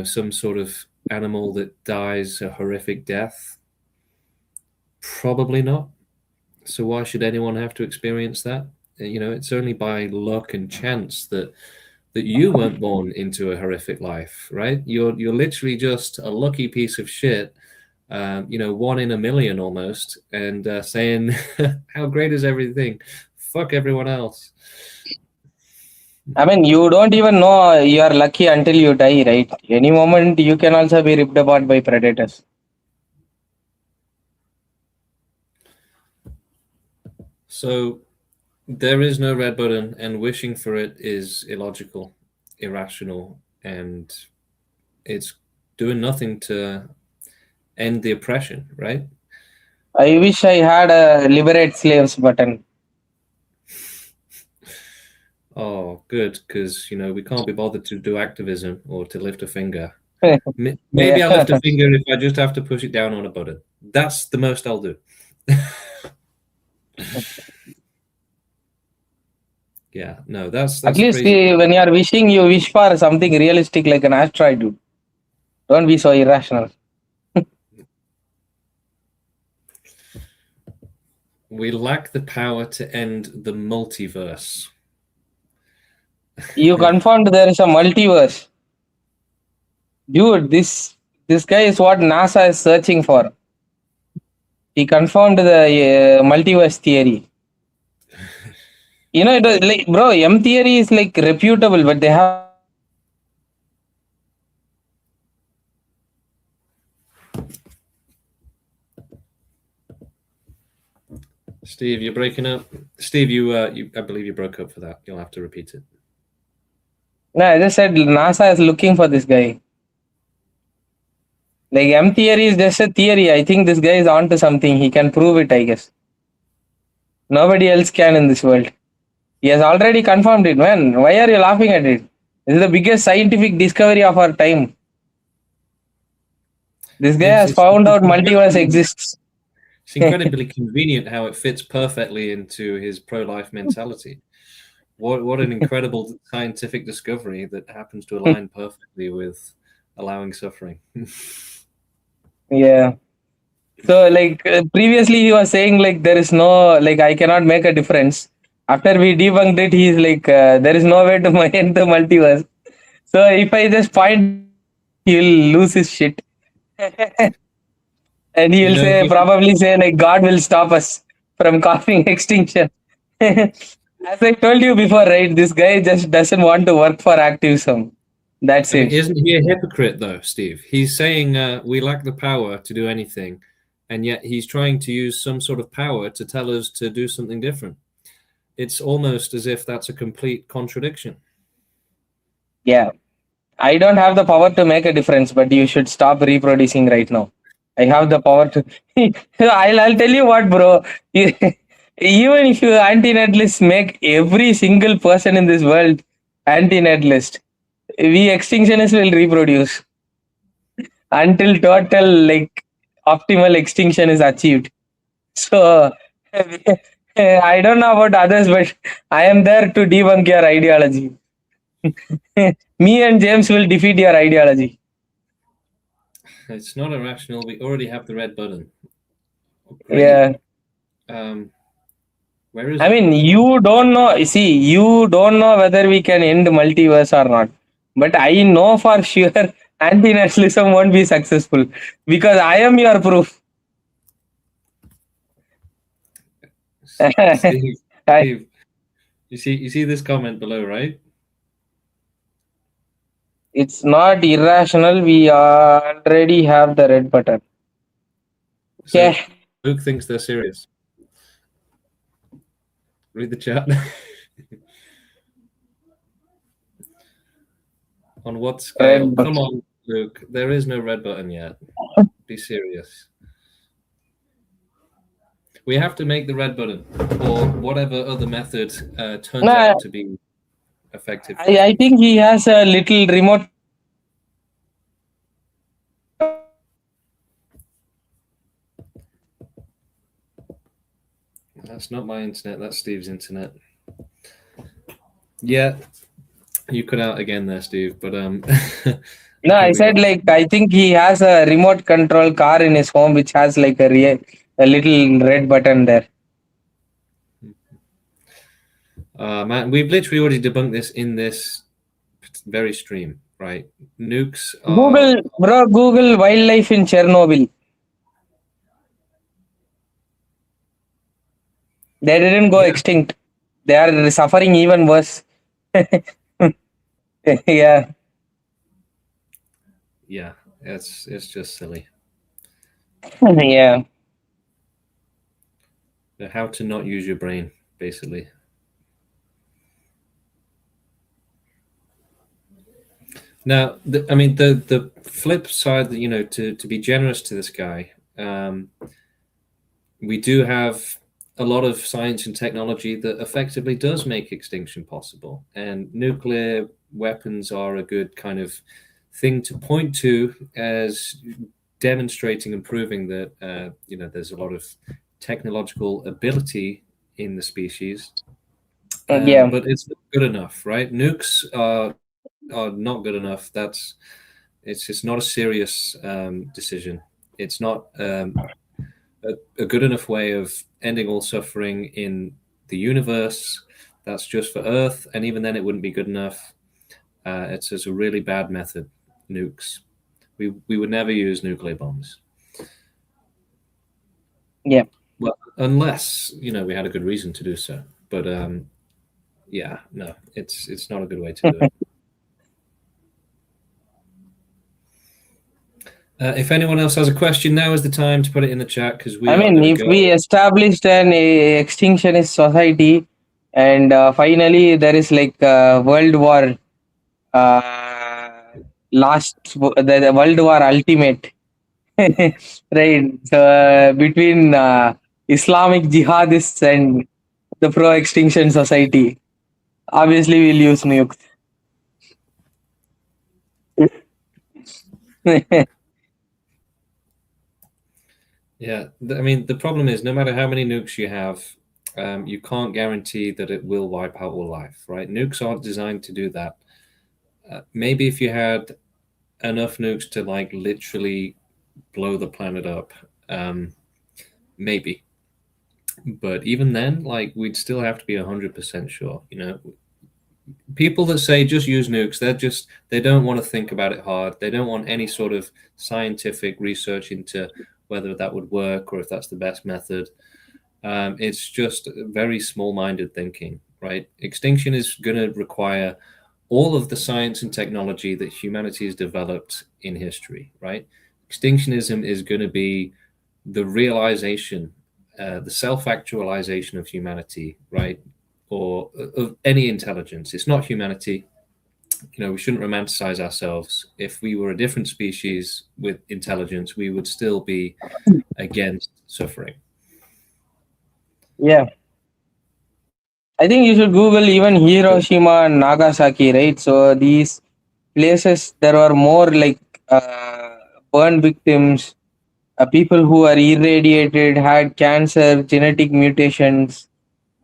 some sort of animal that dies a horrific death? Probably not. So why should anyone have to experience that? It's only by luck and chance that you weren't born into a horrific life, right? You're literally just a lucky piece of shit, 1 in a million almost, and saying, how great is everything? Fuck everyone else. I mean, you don't even know you are lucky until you die, right? Any moment you can also be ripped apart by predators. So there is no red button, and wishing for it is illogical, irrational, and it's doing nothing to end the oppression, right? I wish I had a liberate slaves button. Oh, good, because we can't be bothered to do activism or to lift a finger. Maybe I'll Yeah. lift a finger if I just have to push it down on a button. That's the most I'll do. Yeah, no, that's At least crazy. when you are wishing, you wish for something realistic like an asteroid, dude. Don't be so irrational. We lack the power to end the multiverse. You confirmed there is a multiverse. Dude, this guy is what NASA is searching for. He confirmed the multiverse theory. It was like, bro, M theory is like reputable, but they have. Steve, you're breaking up. Steve, I believe you broke up for that. You'll have to repeat it. No, I just said NASA is looking for this guy. Like M theory is just a theory. I think this guy is onto something. He can prove it, I guess. Nobody else can in this world. He has already confirmed it, man. Why are you laughing at it? This is the biggest scientific discovery of our time. This guy has found out multiverse exists. It's incredibly convenient how it fits perfectly into his pro-life mentality. What an incredible scientific discovery that happens to align perfectly with allowing suffering. Yeah. So like previously he was saying like there is no, like I cannot make a difference. After we debunked it, he's like there is no way to end the multiverse. So if I just point, he'll lose his shit. And he'll probably say like God will stop us from causing extinction. As I told you before, right? This guy just doesn't want to work for activism. That's it. Isn't he a hypocrite though, Steve? He's saying we lack the power to do anything, and yet he's trying to use some sort of power to tell us to do something different. It's almost as if that's a complete contradiction. Yeah. I don't have the power to make a difference, but you should stop reproducing right now. I have the power to. I'll tell you what, bro. Even if you anti-natalist make every single person in this world anti-natalist, we extinctionists will reproduce until total like optimal extinction is achieved. So I don't know about others, but I am there to debunk your ideology. Me and James will defeat your ideology. It's not irrational. We already have the red button. Great. Yeah. Where is I mean, you don't know. See, you don't know whether we can end multiverse or not. But I know for sure anti-nationalism won't be successful because I am your proof. Steve, you see this comment below, right? It's not irrational. We already have the red button. So Luke thinks they're serious. Read the chat. On what scale? Come on, Luke. There is no red button yet. Be serious. We have to make the red button or whatever other method turns out to be effective. I think he has a little remote. That's not my internet. That's Steve's internet. Yeah, you cut out again there, Steve. But no, I said like I think he has a remote control car in his home which has like a little red button there. Man, we've literally already debunked this in this very stream, right? Nukes. Google wildlife in Chernobyl. They didn't go extinct. They are suffering even worse. Yeah. Yeah, it's just silly. Yeah. How to not use your brain, basically. Now, the flip side, to be generous to this guy, we do have a lot of science and technology that effectively does make extinction possible, and nuclear weapons are a good kind of thing to point to as demonstrating and proving that there's a lot of technological ability in the species. But it's not good enough, right? Nukes are not good enough. It's just not a serious decision. It's not a good enough way of ending all suffering in the universe. That's just for Earth, and even then it wouldn't be good enough. It's just a really bad method, nukes. We would never use nuclear bombs. Yeah. Well, unless we had a good reason to do so. But yeah, no, it's not a good way to do it. If anyone else has a question, now is the time to put it in the chat, because if we established an extinctionist society, and finally there is like World War the World War Ultimate, right? So, between Islamic jihadists and the pro-extinction society, obviously we'll use nukes. Yeah, the problem is, no matter how many nukes you have, you can't guarantee that it will wipe out all life, right? Nukes aren't designed to do that. Maybe if you had enough nukes to like literally blow the planet up, maybe. But even then, like, we'd still have to be 100% sure. People that say just use nukes, they don't want to think about it hard. They don't want any sort of scientific research into whether that would work or if that's the best method. It's just very small-minded thinking, right? Extinction is going to require all of the science and technology that humanity has developed in history, right? Extinctionism is going to be the realization, the self-actualization of humanity, right? Or of any intelligence. It's not humanity. We shouldn't romanticize ourselves. If we were a different species with intelligence, we would still be against suffering. Yeah. I think you should Google even Hiroshima and Nagasaki, right? So these places, there were more like burn victims, people who are irradiated, had cancer, genetic mutations,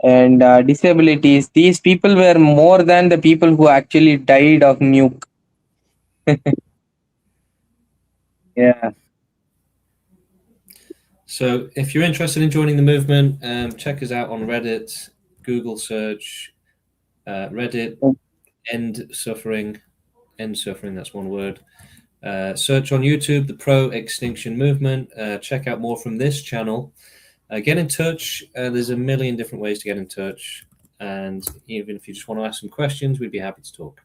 and disabilities. These people were more than the people who actually died of nuke. Yeah. So if you're interested in joining the movement, check us out on Reddit. Google search Reddit end suffering, that's one word. Search on YouTube the Pro-Extinction Movement. Check out more from this channel. Get in touch. There's a million different ways to get in touch, and even if you just want to ask some questions, we'd be happy to talk.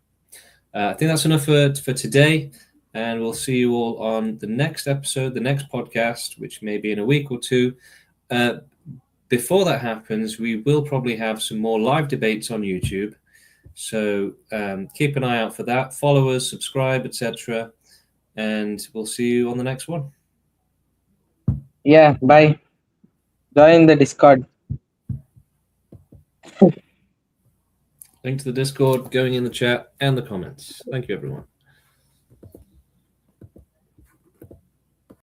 I think that's enough for today, and we'll see you all on the next episode, the next podcast, which may be in a week or two. Before that happens, we will probably have some more live debates on YouTube. So keep an eye out for that. Follow us, subscribe, etc. And we'll see you on the next one. Yeah, bye. Join the Discord. Link to the Discord going in the chat and the comments. Thank you, everyone.